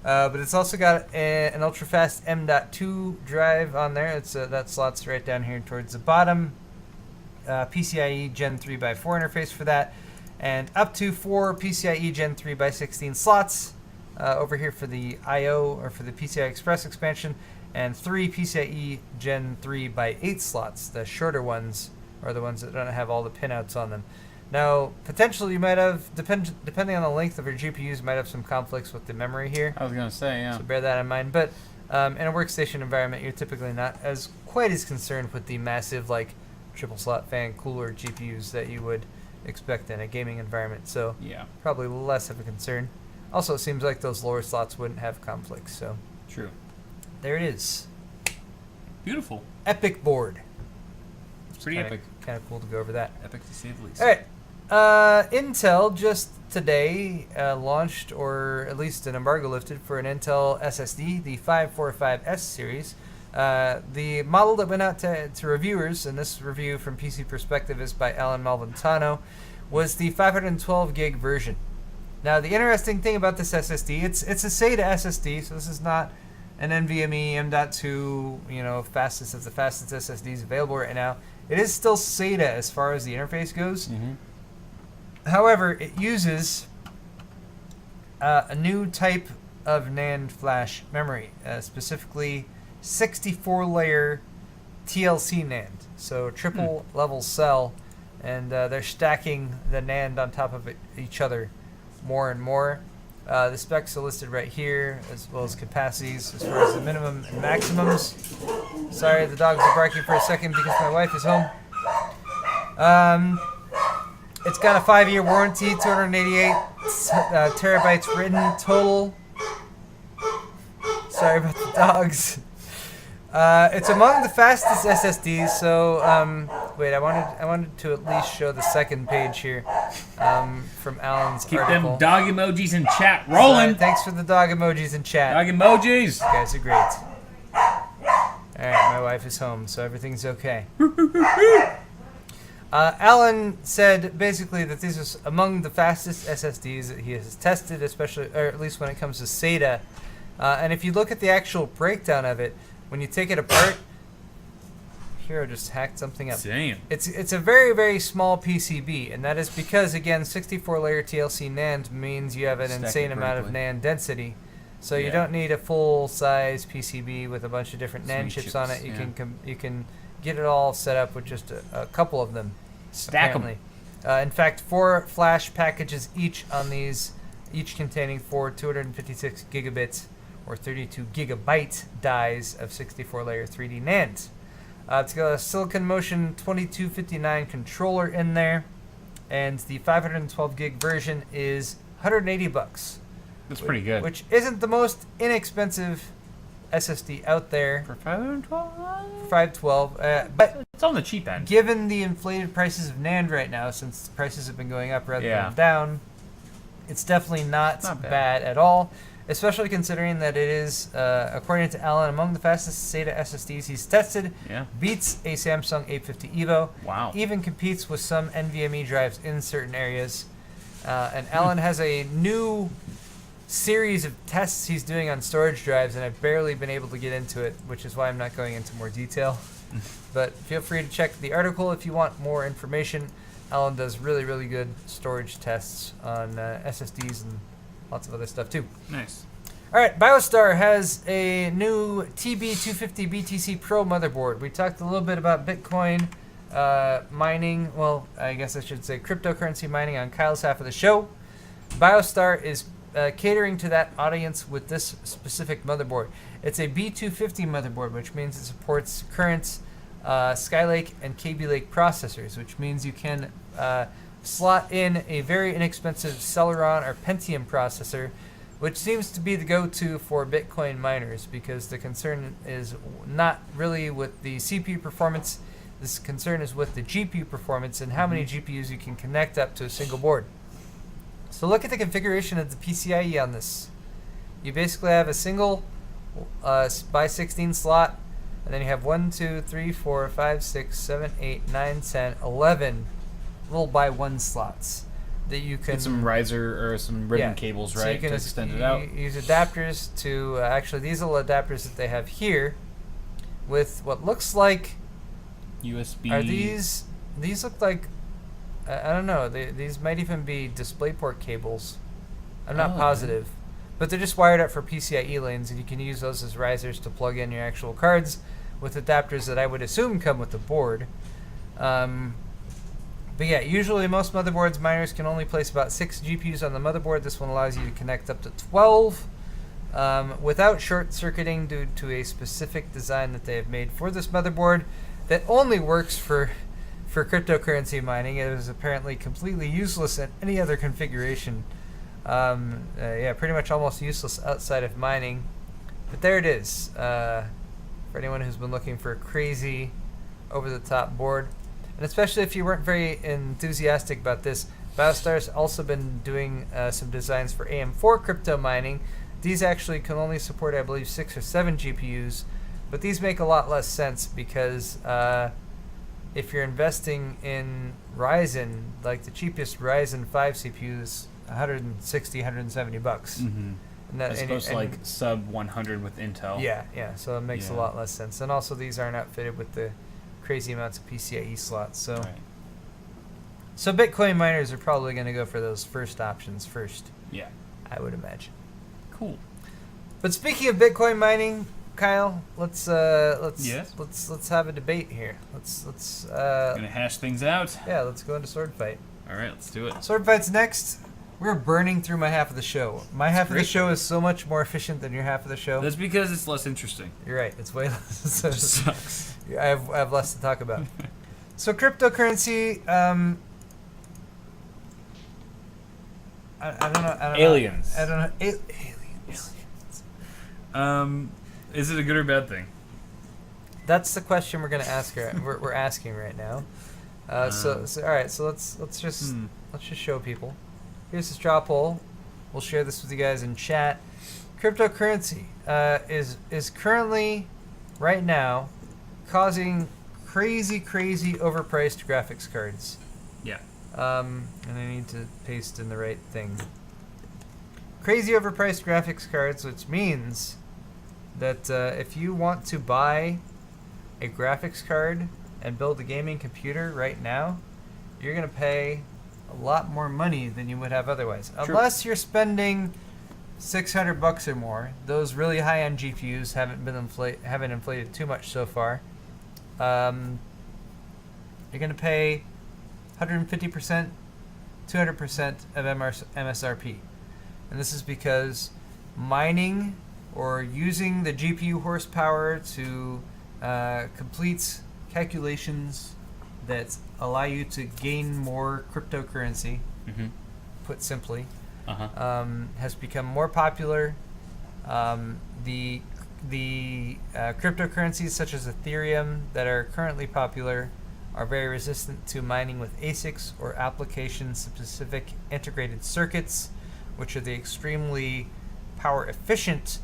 But it's also got an ultra-fast M.2 drive on there. That slots right down here towards the bottom. PCIe Gen 3x4 interface for that. And up to 4 PCIe Gen 3x16 slots over here for the I.O. or for the PCI Express expansion. And 3 PCIe Gen 3x8 slots. The shorter ones are the ones that don't have all the pinouts on them. Now, potentially you might have, depending on the length of your GPUs, you might have some conflicts with the memory here. I was going to say, yeah. So bear that in mind. But in a workstation environment, you're typically not quite as concerned with the massive, like, triple slot fan cooler GPUs that you would expect in a gaming environment. So yeah, probably less of a concern. Also, it seems like those lower slots wouldn't have conflicts. So true. There it is. Beautiful. Epic board. Pretty epic. Kind of cool to go over that. Epic to say the least. All right. Intel just today launched, or at least an embargo lifted for an Intel SSD, the 545S series. The model that went out to reviewers, and this review from PC Perspective is by Alan Malventano, was the 512 gig version. Now, the interesting thing about this SSD, it's a SATA SSD, so this is not an NVMe M.2, fastest of the fastest SSDs available right now. It is still SATA as far as the interface goes. However, it uses a new type of NAND flash memory, specifically 64-layer TLC NAND, so triple level cell, and they're stacking the NAND on top of each other more and more. The specs are listed right here, as well as capacities as far as the minimum and maximums. Sorry, the dogs are barking for a second because my wife is home. It's got a 5-year warranty, 288 terabytes written total. Sorry about the dogs. It's among the fastest SSDs, so wait, I wanted to at least show the second page here from Alan's Keep article. them dog emojis in chat rolling. Thanks for the dog emojis in chat. Dog emojis. You guys are great. Alright, my wife is home, so everything's okay. Alan said basically that these are among the fastest SSDs that he has tested, especially, or at least when it comes to SATA. And if you look at the actual breakdown of it, when you take it apart, Hero just hacked something up. Damn. It's a very, very small PCB, and that is because, again, 64-layer TLC NAND means you have an insane amount of NAND density. So you don't need a full-size PCB with a bunch of different NAND chips on it. You can get it all set up with just a couple of them. Stack them. In fact, 4 flash packages each on these, each containing 4 256 gigabits or 32 gigabyte dies of 64-layer 3D NAND. It's got a Silicon Motion 2259 controller in there, and the 512 gig version is $180. That's pretty good. Which isn't the most inexpensive SSD out there. For 512? 512, but it's on the cheap end. Given the inflated prices of NAND right now, since the prices have been going up rather than down, it's definitely not bad at all. Especially considering that it is, according to Alan, among the fastest SATA SSDs he's tested. Beats a Samsung 850 EVO. Wow. Even competes with some NVMe drives in certain areas. And Alan has a new series of tests he's doing on storage drives, and I've barely been able to get into it, which is why I'm not going into more detail. But feel free to check the article if you want more information. Alan does really, really good storage tests on SSDs and lots of other stuff too. Nice. All right, BioStar has a new TB250 BTC Pro motherboard. We talked a little bit about Bitcoin mining, well, I guess I should say cryptocurrency mining on Kyle's half of the show. BioStar is catering to that audience with this specific motherboard. It's a B250 motherboard, which means it supports current Skylake and Kaby Lake processors, which means you can slot in a very inexpensive Celeron or Pentium processor, which seems to be the go-to for Bitcoin miners, because the concern is not really with the CPU performance. This concern is with the GPU performance and how many GPUs you can connect up to a single board. So look at the configuration of the PCIe on this. You basically have a single by 16 slot, and then you have 1, 2, 3, 4, 5, 6, 7, 8, 9, 10, 11 little by 1 slots that you can... Get some riser or some ribbon cables, right, so you can to extend it out. Use adapters to... actually, these are the adapters that they have here with what looks like... USB... Are these... These look like... I don't know. These might even be DisplayPort cables. I'm not positive. But they're just wired up for PCIe lanes, and you can use those as risers to plug in your actual cards with adapters that I would assume come with the board. But yeah, usually most motherboards, miners can only place about 6 GPUs on the motherboard. This one allows you to connect up to 12 without short-circuiting due to a specific design that they have made for this motherboard that only works for cryptocurrency mining. It is apparently completely useless in any other configuration. Yeah, pretty much almost useless outside of mining. But there it is. For anyone who's been looking for a crazy, over-the-top board. And especially if you weren't very enthusiastic about this, BioStar's also been doing some designs for AM4 crypto mining. These actually can only support, I believe, 6 or 7 GPUs. But these make a lot less sense because... if you're investing in Ryzen, like the cheapest Ryzen 5 CPU is $160, $170 bucks. Mm-hmm. And that, as opposed to like sub 100 with Intel. Yeah. So it makes a lot less sense. And also these aren't outfitted with the crazy amounts of PCIe slots. So, so Bitcoin miners are probably going to go for those first options first. Yeah, I would imagine. Cool. But speaking of Bitcoin mining, Kyle, let's have a debate here. Let's gonna hash things out. Yeah, let's go into sword fight. All right, let's do it. Sword fight's next. We're burning through my half of the show. My half of the show is so much more efficient than your half of the show. That's because it's less interesting. You're right. It's way less. It sucks. I have less to talk about. So cryptocurrency. I don't know. Aliens. I don't know. Aliens. Is it a good or bad thing? That's the question we're gonna ask her. We're asking right now. So all right. So let's just show people. Here's the straw poll. We'll share this with you guys in chat. Cryptocurrency is currently, right now, causing crazy overpriced graphics cards. Yeah. And I need to paste in the right thing. Crazy overpriced graphics cards, which means that if you want to buy a graphics card and build a gaming computer right now, you're going to pay a lot more money than you would have otherwise. True. Unless you're spending $600 or more. Those really high-end GPUs haven't inflated too much so far. You're going to pay 150%, 200% of MSRP. And this is because mining or using the GPU horsepower to complete calculations that allow you to gain more cryptocurrency, put simply, has become more popular. The cryptocurrencies such as Ethereum that are currently popular are very resistant to mining with ASICs or application-specific integrated circuits, which are the extremely power-efficient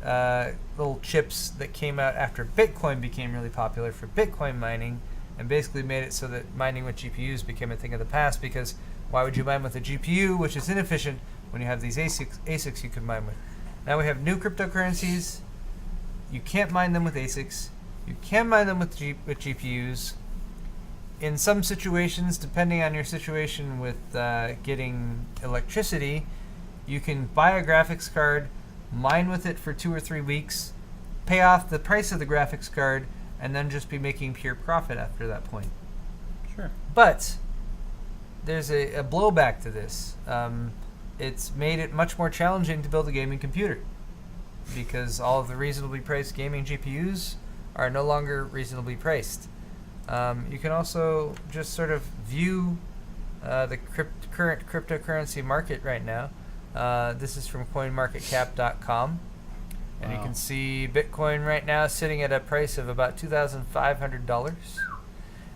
little chips that came out after Bitcoin became really popular for Bitcoin mining, and basically made it so that mining with GPUs became a thing of the past, because why would you mine with a GPU, which is inefficient, when you have these ASICs you could mine with? Now we have new cryptocurrencies. You can't mine them with ASICs. You can mine them with GPUs. In some situations, depending on your situation with getting electricity, you can buy a graphics card, mine with it for 2 or 3 weeks, pay off the price of the graphics card, and then just be making pure profit after that point. Sure. But there's a blowback to this. It's made it much more challenging to build a gaming computer because all of the reasonably priced gaming GPUs are no longer reasonably priced. You can also just sort of view the current cryptocurrency market right now. This is from coinmarketcap.com. And you can see Bitcoin right now sitting at a price of about $2,500.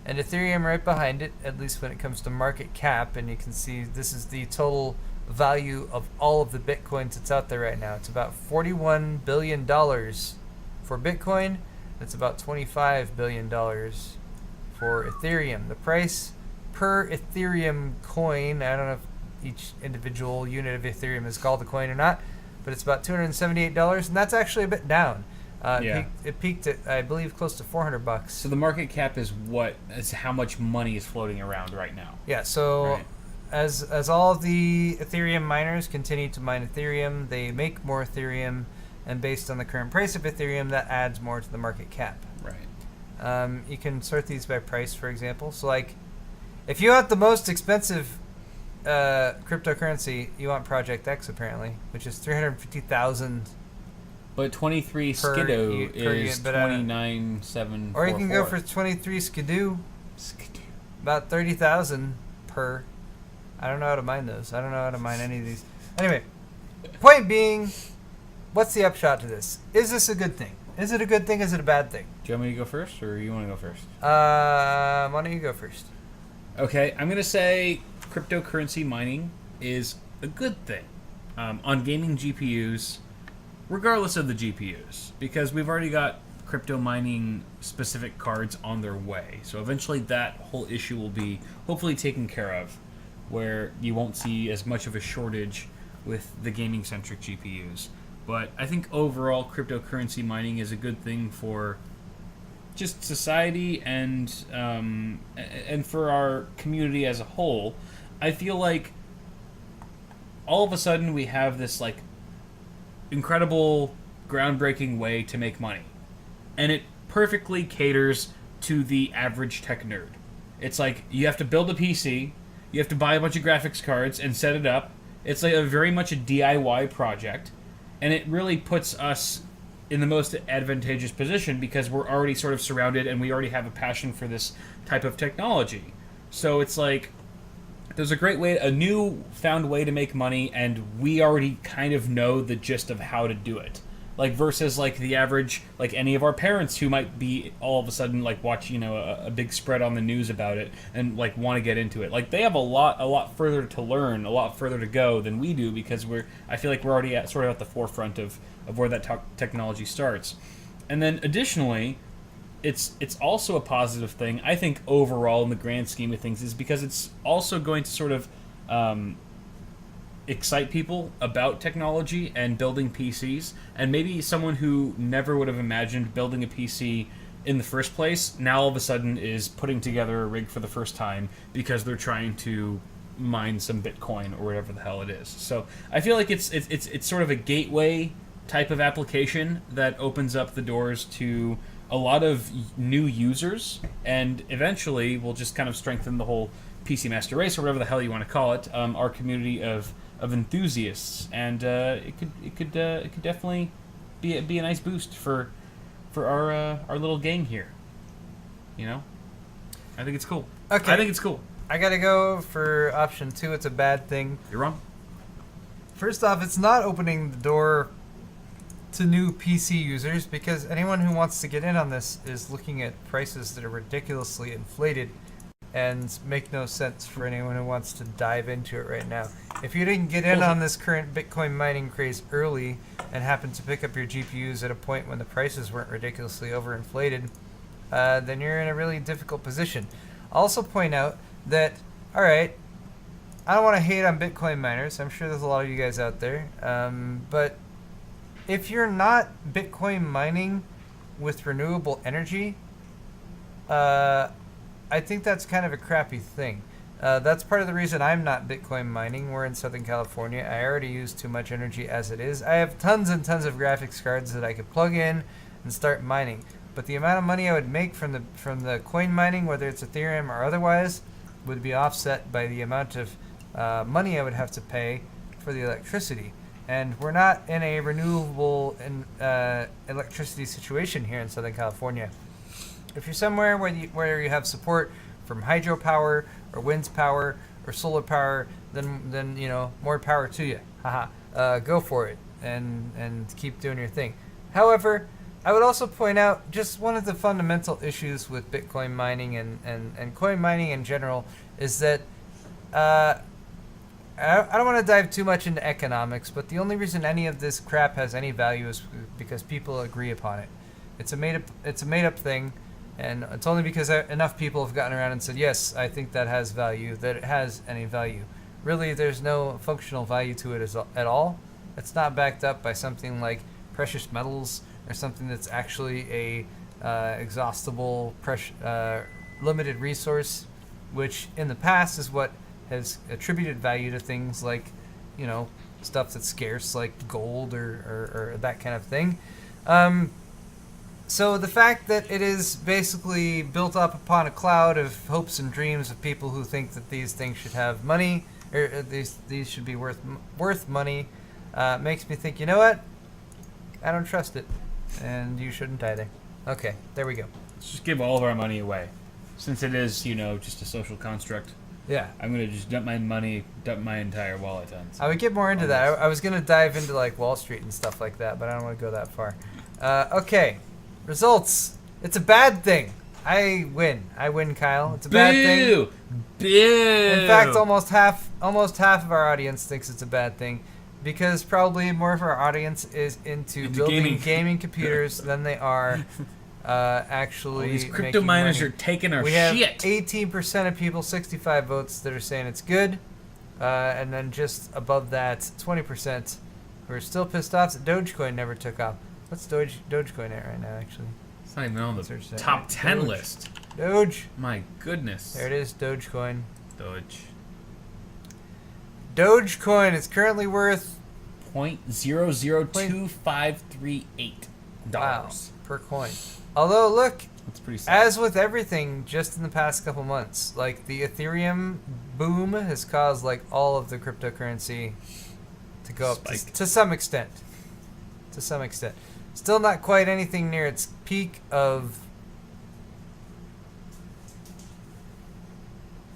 And Ethereum right behind it, at least when it comes to market cap. And you can see this is the total value of all of the Bitcoins that's out there right now. It's about $41 billion for Bitcoin. It's about $25 billion for Ethereum. The price per Ethereum coin, I don't know if each individual unit of Ethereum is called a coin or not, but it's about $278, and that's actually a bit down. It peaked at, I believe, close to $400. So the market cap is how much money is floating around right now. Yeah, so as all of the Ethereum miners continue to mine Ethereum, they make more Ethereum, and based on the current price of Ethereum, that adds more to the market cap. Right. You can sort these by price, for example. So, like, if you want the most expensive cryptocurrency, you want Project X, apparently, which is 350,000. But 23 Skidoo is 29,744. Or you can go for 23 Skidoo. About 30,000 per. I don't know how to mine those. I don't know how to mine any of these. Anyway, point being, what's the upshot to this? Is this a good thing? Is it a good thing? Is it a bad thing? Do you want me to go first, or you want to go first? Why don't you go first? Okay, I'm going to say cryptocurrency mining is a good thing on gaming GPUs, regardless of the GPUs, because we've already got crypto mining specific cards on their way. So eventually that whole issue will be hopefully taken care of, where you won't see as much of a shortage with the gaming-centric GPUs. But I think overall cryptocurrency mining is a good thing for just society and for our community as a whole. I feel like all of a sudden we have this like incredible, groundbreaking way to make money, and it perfectly caters to the average tech nerd. It's like you have to build a PC, you have to buy a bunch of graphics cards and set it up. It's like very much a DIY project, and it really puts us in the most advantageous position because we're already sort of surrounded and we already have a passion for this type of technology. So it's like there's a new found way to make money, and we already kind of know the gist of how to do it. Like versus like the average, like any of our parents who might be all of a sudden like watching, a big spread on the news about it and like want to get into it. Like they have a lot further to learn, a lot further to go than we do because I feel like we're already sort of at the forefront of where that technology starts. And then additionally, it's also a positive thing, I think, overall in the grand scheme of things, is because it's also going to sort of excite people about technology and building PCs, and maybe someone who never would have imagined building a PC in the first place now all of a sudden is putting together a rig for the first time because they're trying to mine some Bitcoin or whatever the hell it is. So I feel like it's sort of a gateway type of application that opens up the doors to a lot of new users, and eventually will just kind of strengthen the whole PC Master Race, or whatever the hell you want to call it, our community of enthusiasts, and it could definitely be a nice boost for our little gang here. I think it's cool. Okay. I think it's cool. I gotta go for option 2. It's a bad thing. You're wrong. First off, it's not opening the door to new PC users, because anyone who wants to get in on this is looking at prices that are ridiculously inflated and make no sense for anyone who wants to dive into it right now. If you didn't get in on this current Bitcoin mining craze early and happened to pick up your GPUs at a point when the prices weren't ridiculously overinflated, then you're in a really difficult position. I'll also point out that, alright, I don't want to hate on Bitcoin miners. I'm sure there's a lot of you guys out there. But if you're not Bitcoin mining with renewable energy, I think that's kind of a crappy thing. That's part of the reason I'm not Bitcoin mining. We're in Southern California. I already use too much energy as it is. I have tons and tons of graphics cards that I could plug in and start mining. but the amount of money I would make from the coin mining, whether it's Ethereum or otherwise, would be offset by the amount of money I would have to pay for the electricity. And we're not in a renewable electricity situation here in Southern California. If you're somewhere where you have support from hydropower or wind power or solar power, then more power to you. Haha. Go for it and keep doing your thing. However, I would also point out just one of the fundamental issues with Bitcoin mining and coin mining in general is that I don't want to dive too much into economics, but the only reason any of this crap has any value is because people agree upon it. It's a made up thing, and it's only because enough people have gotten around and said, yes, I think that has value, that it has any value. Really, there's no functional value to it at all. It's not backed up by something like precious metals or something that's actually a exhaustible, limited resource, which in the past is what has attributed value to things like, stuff that's scarce, like gold or that kind of thing. So the fact that it is basically built up upon a cloud of hopes and dreams of people who think that these things should have money, or these should be worth money, makes me think, you know what? I don't trust it, and you shouldn't either. Okay, there we go. Let's just give all of our money away, since it is, just a social construct. Yeah. I'm going to just dump my entire wallet on. I would get more into that. I was going to dive into like Wall Street and stuff like that, but I don't want to go that far. Okay. Results. It's a bad thing. I win, Kyle. It's a bad thing. Boo! In fact, almost half of our audience thinks it's a bad thing, because probably more of our audience is into building gaming computers than they are actually. These crypto miners are taking our shit. We have 18% of people, 65 votes, that are saying it's good, and then just above that, 20% who are still pissed off that Dogecoin never took off. What's Dogecoin at right now, actually? It's not even on the top 10 list. Doge. My goodness. There it is, Dogecoin. Dogecoin is currently worth $0.002538. Wow, per coin. Although, look, that's pretty sad. As with everything, just in the past couple months, like the Ethereum boom has caused like all of the cryptocurrency to go up to some extent. To some extent. Still not quite anything near its peak of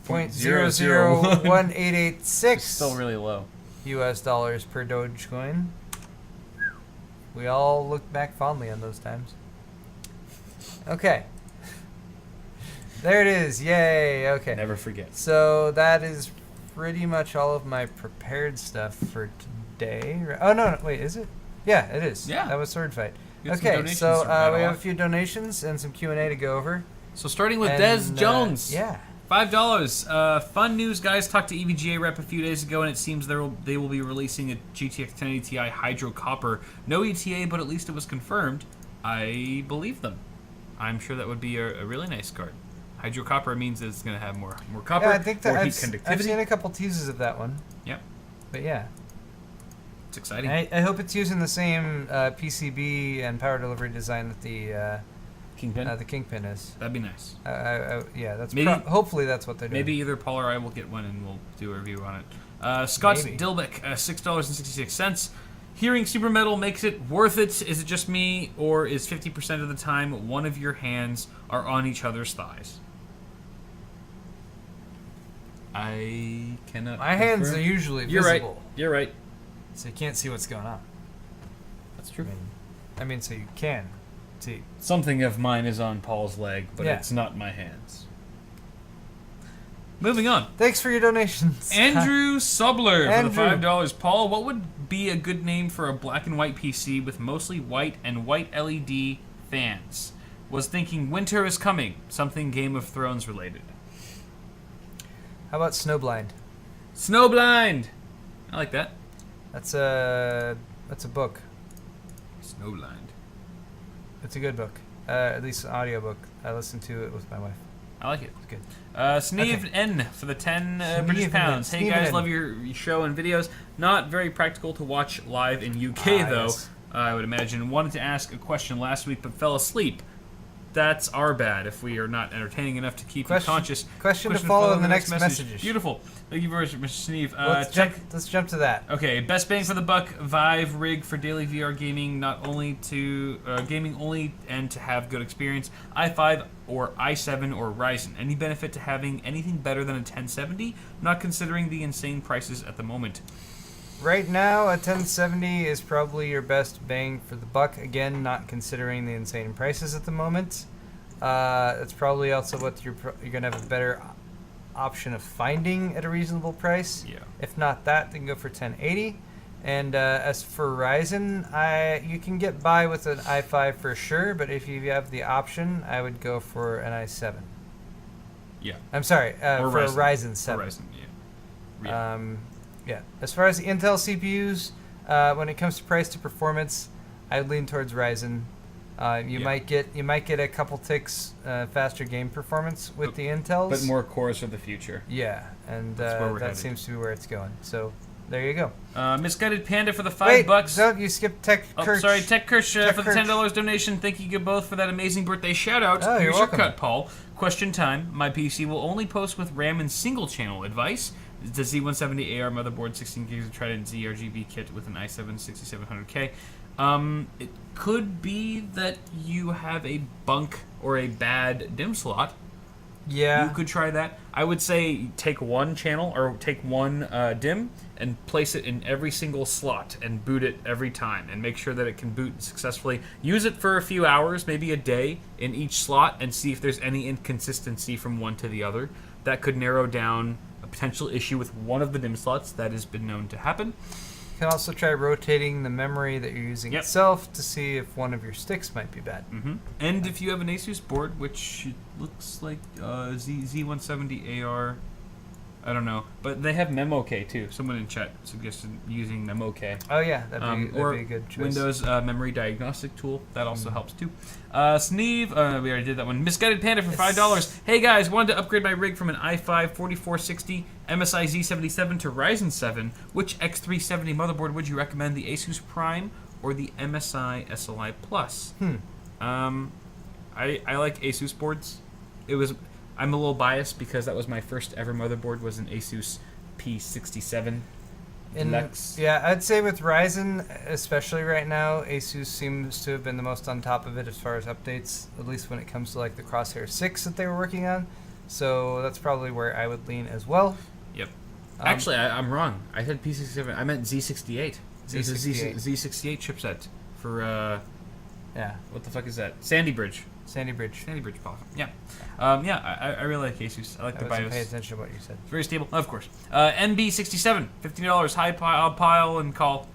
0.001886. Still really low. US dollars per Dogecoin. We all look back fondly on those times. Okay. There it is. Yay. Okay. Never forget. So that is pretty much all of my prepared stuff for today. Oh, no. Wait, is it? Yeah, it is. Yeah. That was Sword Fight. Okay, so we have a few donations and some Q&A to go over. So starting with Des Jones. Yeah. $5. Fun news, guys. Talked to EVGA rep a few days ago, and it seems they will be releasing a GTX 1080 Ti Hydro Copper. No ETA, but at least it was confirmed. I believe them. I'm sure that would be a really nice card. Hydro Copper means that it's going to have more copper, yeah, I think that more heat conductivity. I've seen a couple teases of that one. Yep. But yeah. It's exciting. I hope it's using the same PCB and power delivery design that the Kingpin? The Kingpin is. That'd be nice. Yeah, that's maybe, hopefully that's what they're doing. Maybe either Paul or I will get one and we'll do a review on it. Scott Dilbeck, $6.66. Hearing super metal makes it worth it. Is it just me, or is 50% of the time one of your hands are on each other's thighs? I cannot. My hands are usually visible. You're right. So you can't see what's going on. That's true. I mean, so you can see. Something of mine is on Paul's leg, but it's not my hands. Moving on. Thanks for your donations. Andrew Subler for the $5. Paul, what would be a good name for a black and white PC with mostly white and white LED fans? Was thinking winter is coming. Something Game of Thrones related. How about Snowblind? Snowblind! I like that. That's a book. Snowblind. It's a good book. At least an audio book. I listened to it with my wife. I like it. It's good. Sneeve N for the 10 British pounds. Hey guys, love your show and videos. Not very practical to watch live in UK though. Yes. I would imagine. Wanted to ask a question last week but fell asleep. that's our bad if we are not entertaining enough to keep you conscious. Question to follow in the next messages. Beautiful. Thank you very much, Mr. Sneeve. Let's jump to that. Okay, best bang for the buck Vive rig for daily VR gaming, not only to gaming only and to have good experience. i5 or i7 or Ryzen. Any benefit to having anything better than a 1070? Not considering the insane prices at the moment. Right now, a 1070 is probably your best bang for the buck. Again, not considering the insane prices at the moment. It's probably also what you're going to have a better option of finding at a reasonable price. Yeah. If not that, then go for 1080. And as for Ryzen, you can get by with an i5 for sure, but if you have the option, I would go for an i7. Yeah. I'm sorry, for a Ryzen 7. Or Ryzen, yeah. Yeah. As far as the Intel CPUs, when it comes to price to performance, I would lean towards Ryzen. You might get a couple ticks faster game performance with the Intels, but more cores for the future. Yeah, and that seems to be where it's going. So there you go. Misguided Panda for the $5. So you skipped Tech Kirsch. Sorry, Tech Kirsch for the $10 donation. Thank you both for that amazing birthday shout out. Oh, Here's you're welcome. your cut, Paul. Question time. My PC will only post with RAM and single channel advice. The Z170AR motherboard, 16 gigs of Trident Z RGB kit with an i7 6700K. It could be that you have a bunk or a bad DIMM slot. Yeah. You could try that. I would say take one channel or take one DIMM and place it in every single slot and boot it every time and make sure that it can boot successfully. Use it for a few hours, maybe a day in each slot, and see if there's any inconsistency from one to the other. That could narrow down a potential issue with one of the DIMM slots. That has been known to happen. You can also try rotating the memory that you're using itself to see if one of your sticks might be bad. Mm-hmm. And if you have an Asus board, which it looks like Z170AR, I don't know, but they have MemoK too. Someone in chat suggested using MemoK. Oh yeah, that'd be a good choice. Windows memory diagnostic tool, that also helps too. Sneeve, we already did that one. Misguided Panda for $5. Hey guys, wanted to upgrade my rig from an i5 4460 MSI Z77 to Ryzen 7. Which X370 motherboard would you recommend, the Asus Prime or the MSI SLI Plus? I like Asus boards. I'm a little biased because that was my first ever motherboard, was an Asus P67 Deluxe. Yeah, I'd say with Ryzen, especially right now, Asus seems to have been the most on top of it as far as updates, at least when it comes to like the Crosshair 6 that they were working on. So that's probably where I would lean as well. Yep. Actually, I'm wrong. I said P67. I meant Z68. Z68. Z68 chipset for yeah. What the fuck is that? Sandy Bridge. Sandy Bridge polyphony. Yeah. I really like Asus. I like the BIOS. Pay attention to what you said. It's very stable, of course. NB67, $15. Hi, pile and call.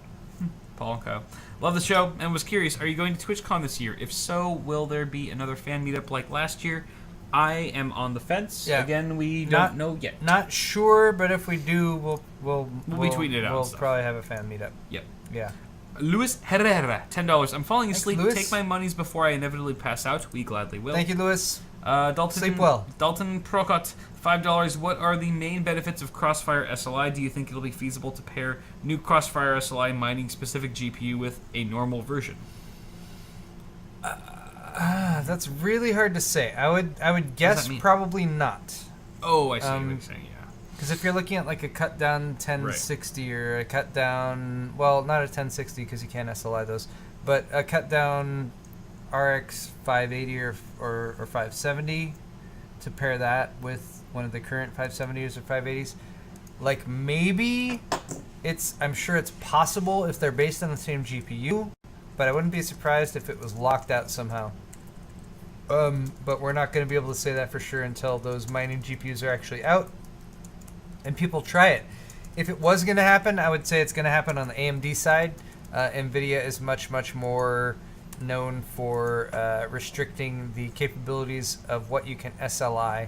Paul and Kyle. Love the show and was curious, are you going to TwitchCon this year? If so, will there be another fan meetup like last year? I am on the fence. Yeah. Again, we don't know yet. Not sure, but if we do, we'll be tweeting it out. We'll probably have a fan meetup. Yep. Yeah. Luis Herrera, $10. I'm falling asleep. Thanks, Take my monies before I inevitably pass out. We gladly will. Thank you, Luis. Dalton, sleep well. Dalton Procott, $5. What are the main benefits of Crossfire SLI? Do you think it'll be feasible to pair new Crossfire SLI mining specific GPU with a normal version? That's really hard to say. I would guess probably not. Oh, I see what you're saying. Because if you're looking at like a cut down 1060 or a cut down, well, not a 1060 because you can't SLI those, but a cut down RX 580 or 570 to pair that with one of the current 570s or 580s, like maybe I'm sure it's possible if they're based on the same GPU, but I wouldn't be surprised if it was locked out somehow. But we're not going to be able to say that for sure until those mining GPUs are actually out and people try it. If it was going to happen, I would say it's going to happen on the AMD side. NVIDIA is much, much more known for restricting the capabilities of what you can SLI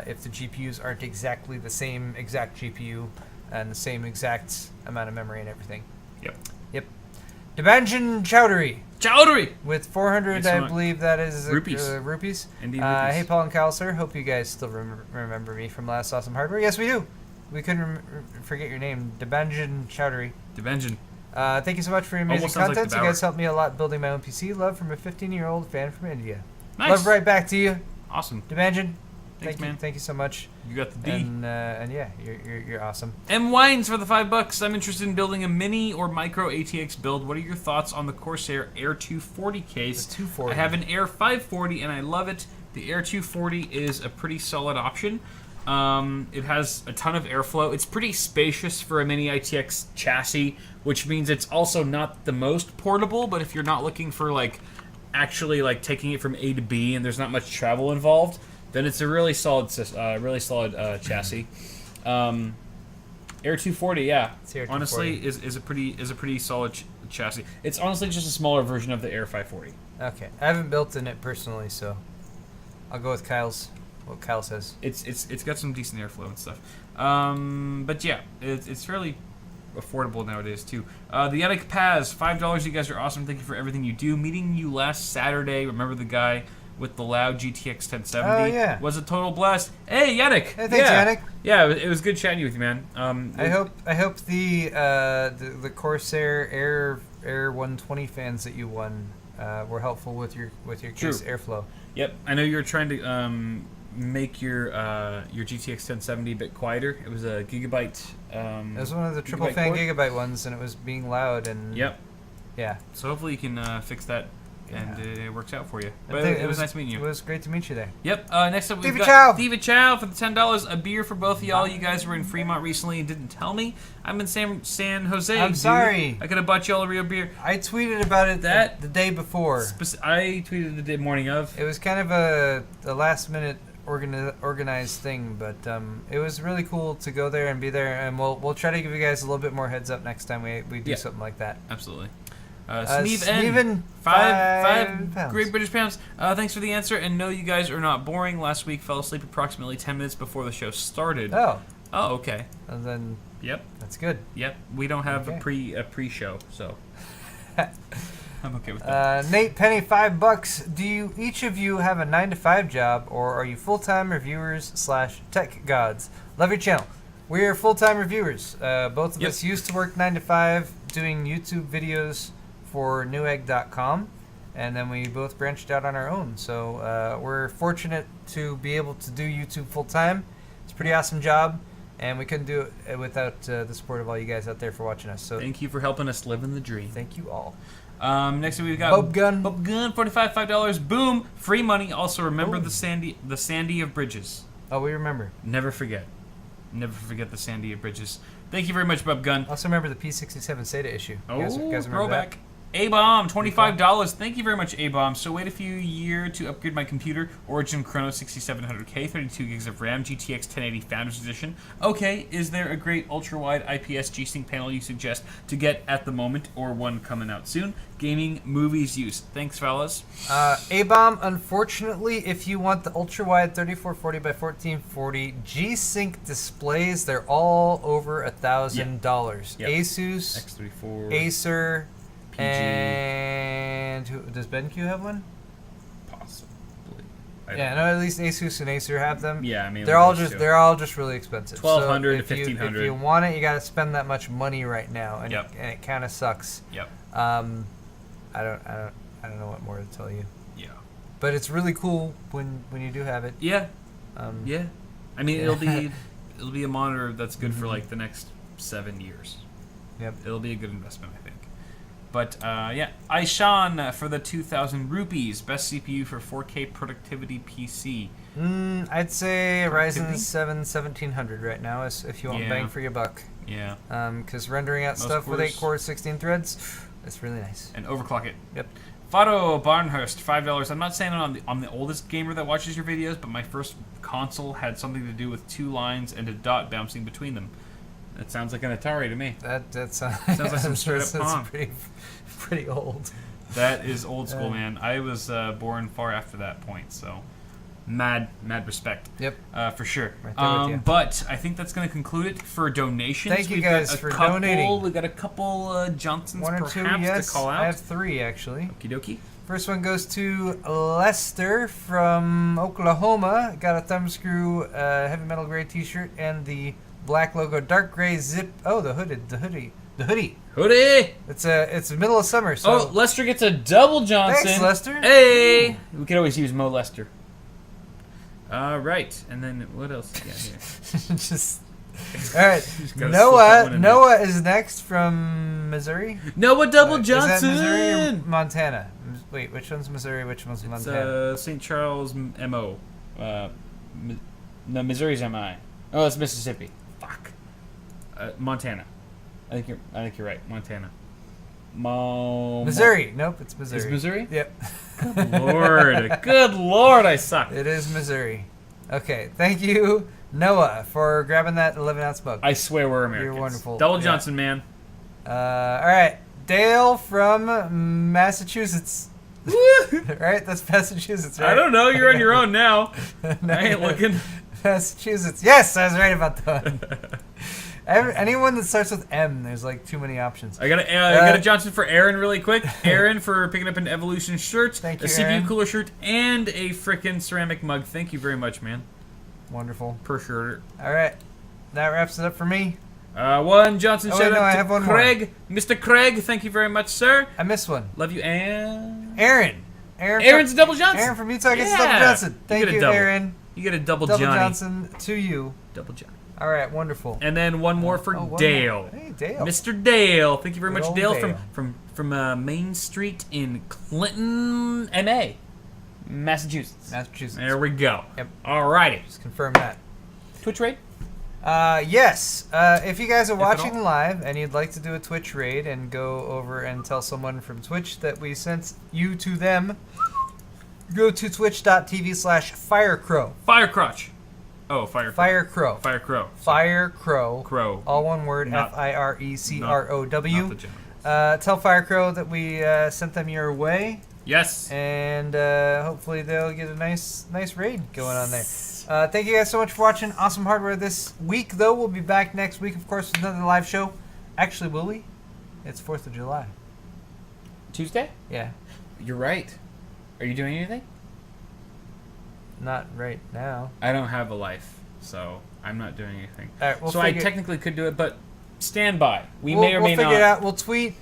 if the GPUs aren't exactly the same exact GPU and the same exact amount of memory and everything. Yep. Debanjan Chowdhury. With 400, I believe that is rupees. Rupees. Indeed, rupees. Hey, Paul and Kyle, sir. Hope you guys still remember me from last Awesome Hardware. Yes, we do. We couldn't forget your name. Debanjan Chowdhury. Debanjan. Thank you so much for your amazing content. You guys helped me a lot building my own PC. Love from a 15-year-old fan from India. Nice. Love right back to you. Awesome. Dimension. Thanks, man. Thank you so much. You got the D. And yeah, you're awesome. M Wines for the $5. I'm interested in building a mini or micro ATX build. What are your thoughts on the Corsair Air 240 case? The 240. I have an Air 540 and I love it. The Air 240 is a pretty solid option. It has a ton of airflow. It's pretty spacious for a mini ITX chassis, which means it's also not the most portable. But if you're not looking for like actually like taking it from A to B and there's not much travel involved, then it's a really solid chassis. Air 240, yeah. Air 240. Honestly, is a pretty solid chassis. It's honestly just a smaller version of the Air 540. Okay, I haven't built in it personally, so I'll go with Kyle's. What Kyle says. It's got some decent airflow and stuff. But yeah, it's fairly affordable nowadays too. The Yannick Paz, $5. You guys are awesome. Thank you for everything you do. Meeting you last Saturday. Remember the guy with the loud GTX 1070? Oh, yeah. Was a total blast. Hey, Yannick. Hey, thanks, Yannick. Yeah, it was good chatting with you, man. I hope the Corsair Air 120 fans that you won were helpful with your case airflow. Yep, I know you were trying to make your GTX 1070 a bit quieter. It was a gigabyte. It was one of the triple fan gigabyte ones, and it was being loud and. Yep. Yeah. So hopefully you can fix that. And it works out for you. But it was nice meeting you. It was great to meet you there. Yep. Next up, we've Diva got Diva Chow for the $10. A beer for both of y'all. You guys were in Fremont recently and didn't tell me. I'm in San Jose. I'm sorry. I could have bought y'all a real beer. I tweeted about it the day before. I tweeted the day morning of. It was kind of a last minute organized thing, but it was really cool to go there and be there. And we'll try to give you guys a little bit more heads up next time we do something like that. Absolutely. Sneven, five Great British Pounds. Thanks for the answer, and no, you guys are not boring. Last week, fell asleep approximately 10 minutes before the show started. Oh, okay. And then. Yep. That's good. Yep. We don't have a pre-show, so I'm okay with that. Nate Penny, $5. Do you each of you have a 9-to-5 job, or are you full-time reviewers / tech gods? Love your channel. We are full-time reviewers. Both of us used to work 9 to 5 doing YouTube videos for newegg.com, and then we both branched out on our own. So we're fortunate to be able to do YouTube full time. It's a pretty awesome job, and we couldn't do it without the support of all you guys out there for watching us. So thank you for helping us live in the dream. Thank you all. Next we've got Bub Gun, $45. Boom, free money. Also remember the Sandy of Bridges. Oh, we remember. Never forget the Sandy of Bridges. Thank you very much, Bub Gun. Also remember the P67 SATA issue. Oh, you guys remember throwback. That? A-Bomb, $25. Thank you very much, A-Bomb. So wait a few years to upgrade my computer. Origin Chrono 6700K, 32 gigs of RAM, GTX 1080 Founders Edition. Okay, is there a great ultra-wide IPS G-Sync panel you suggest to get at the moment, or one coming out soon? Gaming, movies, use. Thanks, fellas. A-Bomb, unfortunately, if you want the ultra-wide 3440 by 1440 G-Sync displays, they're all over $1,000. Yep. Asus, X34, Acer, PG. And does BenQ have one? Possibly. Yeah, no. At least Asus and Acer have them. Yeah, I mean they're all just really expensive. 1,200 to 1,500. If you want it, you got to spend that much money right now, and and it kind of sucks. Yep. I don't know what more to tell you. Yeah. But it's really cool when you do have it. Yeah. Yeah. I mean, it'll be a monitor that's good for like the next 7 years. Yep. It'll be a good investment, I think. But yeah, Aishan for the 2,000 rupees. Best CPU for 4K productivity PC. I'd say Ryzen 7 1700 right now, if you want bang for your buck. Yeah. Because rendering out Most stuff with cores. 8 cores, 16 threads, it's really nice. And overclock it. Yep. Fado Barnhurst, $5. I'm not saying I'm the oldest gamer that watches your videos, but my first console had something to do with 2 lines and a dot bouncing between them. That sounds like an Atari to me. That sounds like some straight up Pong. Pretty old. That is old school, man. I was born far after that point, so mad respect. Yep. For sure. Right there with you. But I think that's going to conclude it for donations. Thank you guys for donating. We got a couple Johnsons 1 or perhaps 2, yes. to call out. I have 3 actually. Okie dokie. First one goes to Lester from Oklahoma. Got a Thumbscrew Heavy Metal Gray T-shirt and the black logo dark gray zip. Oh, the hoodie The hoodie. Hoodie! It's the middle of summer, so... Oh, Lester gets a double Johnson. Thanks, Lester. Hey! We could always use Mo Lester. Right. And then what else you got here? Just... All right. Just gotta slip that one in there. Noah is next from Missouri. Noah Double Johnson! Is that Missouri or Montana? Wait, which one's Missouri? Which one's Montana? It's St. Charles M.O. No, Missouri's M.I. Oh, it's Mississippi. Fuck. Montana. I think you're right. Montana. Missouri. Nope, it's Missouri. It's Missouri? Yep. Good lord. Good lord, I suck. It is Missouri. Okay, thank you, Noah, for grabbing that 11-ounce mug. I swear we're Americans. You're wonderful. Double Johnson, man. All right, Dale from Massachusetts. Right, that's Massachusetts, right? I don't know. You're on your own now. No, I ain't looking. Massachusetts. Yes, I was right about that one. Anyone that starts with M, there's like too many options. I got a Johnson for Aaron really quick. Aaron for picking up an Evolution shirt, Thank you, a CPU Aaron. cooler shirt, and a frickin' ceramic mug. Thank you very much, man. Wonderful. Per shirt. All right, that wraps it up for me. One Johnson Oh, shout wait, no, out I to have one Craig. Mr. Craig, thank you very much, sir. I missed one. Love you, and Aaron's a double Johnson. Aaron from Utah gets a Yeah. double Johnson. Thank get a you, double. Aaron. You get a double Double Johnny. Johnson to you. Double Johnny. All right, wonderful. And then one more for one Dale. more. Hey, Dale. Mr. Dale. Thank you very Good much, old Dale, Dale. from Main Street in Clinton, MA, Massachusetts. Massachusetts. There we go. Yep. Alrighty. Just confirm that. Twitch raid? Yes. If you guys are at watching all. live and you'd like to do a Twitch raid and go over and tell someone from Twitch that we sent you to them, go to twitch.tv/firecrow. Firecrotch. Oh, Firecrow. Firecrow. Firecrow. Crow. All one word. Not- Firecrow. Not the gentleman. Tell Firecrow that we sent them your way, Yes. and hopefully they'll get a nice raid going on there. Thank you guys so much for watching Awesome Hardware this week, though. We'll be back next week, of course, with another live show. Actually, will we? It's 4th of July. Tuesday? Yeah. You're right. Are you doing anything? Not right now. I don't have a life, so I'm not doing anything. All right, we'll so I figure- technically could do it, but stand by. We'll May or may figure not. it out. We'll tweet.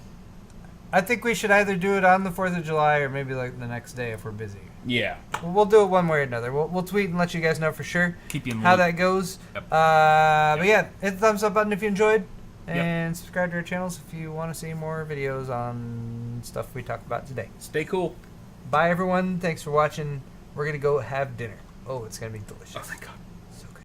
I think we should either do it on the 4th of July or maybe like the next day if we're busy. Yeah. We'll do it one way or another. We'll tweet and let you guys know for sure Keep you in the how loop. that goes. Yep. But yeah, hit the thumbs up button if you enjoyed. Yep. And subscribe to our channels if you want to see more videos on stuff we talked about today. Stay cool. Bye, everyone. Thanks for watching. We're going to go have dinner. Oh, it's going to be delicious. Oh, thank God.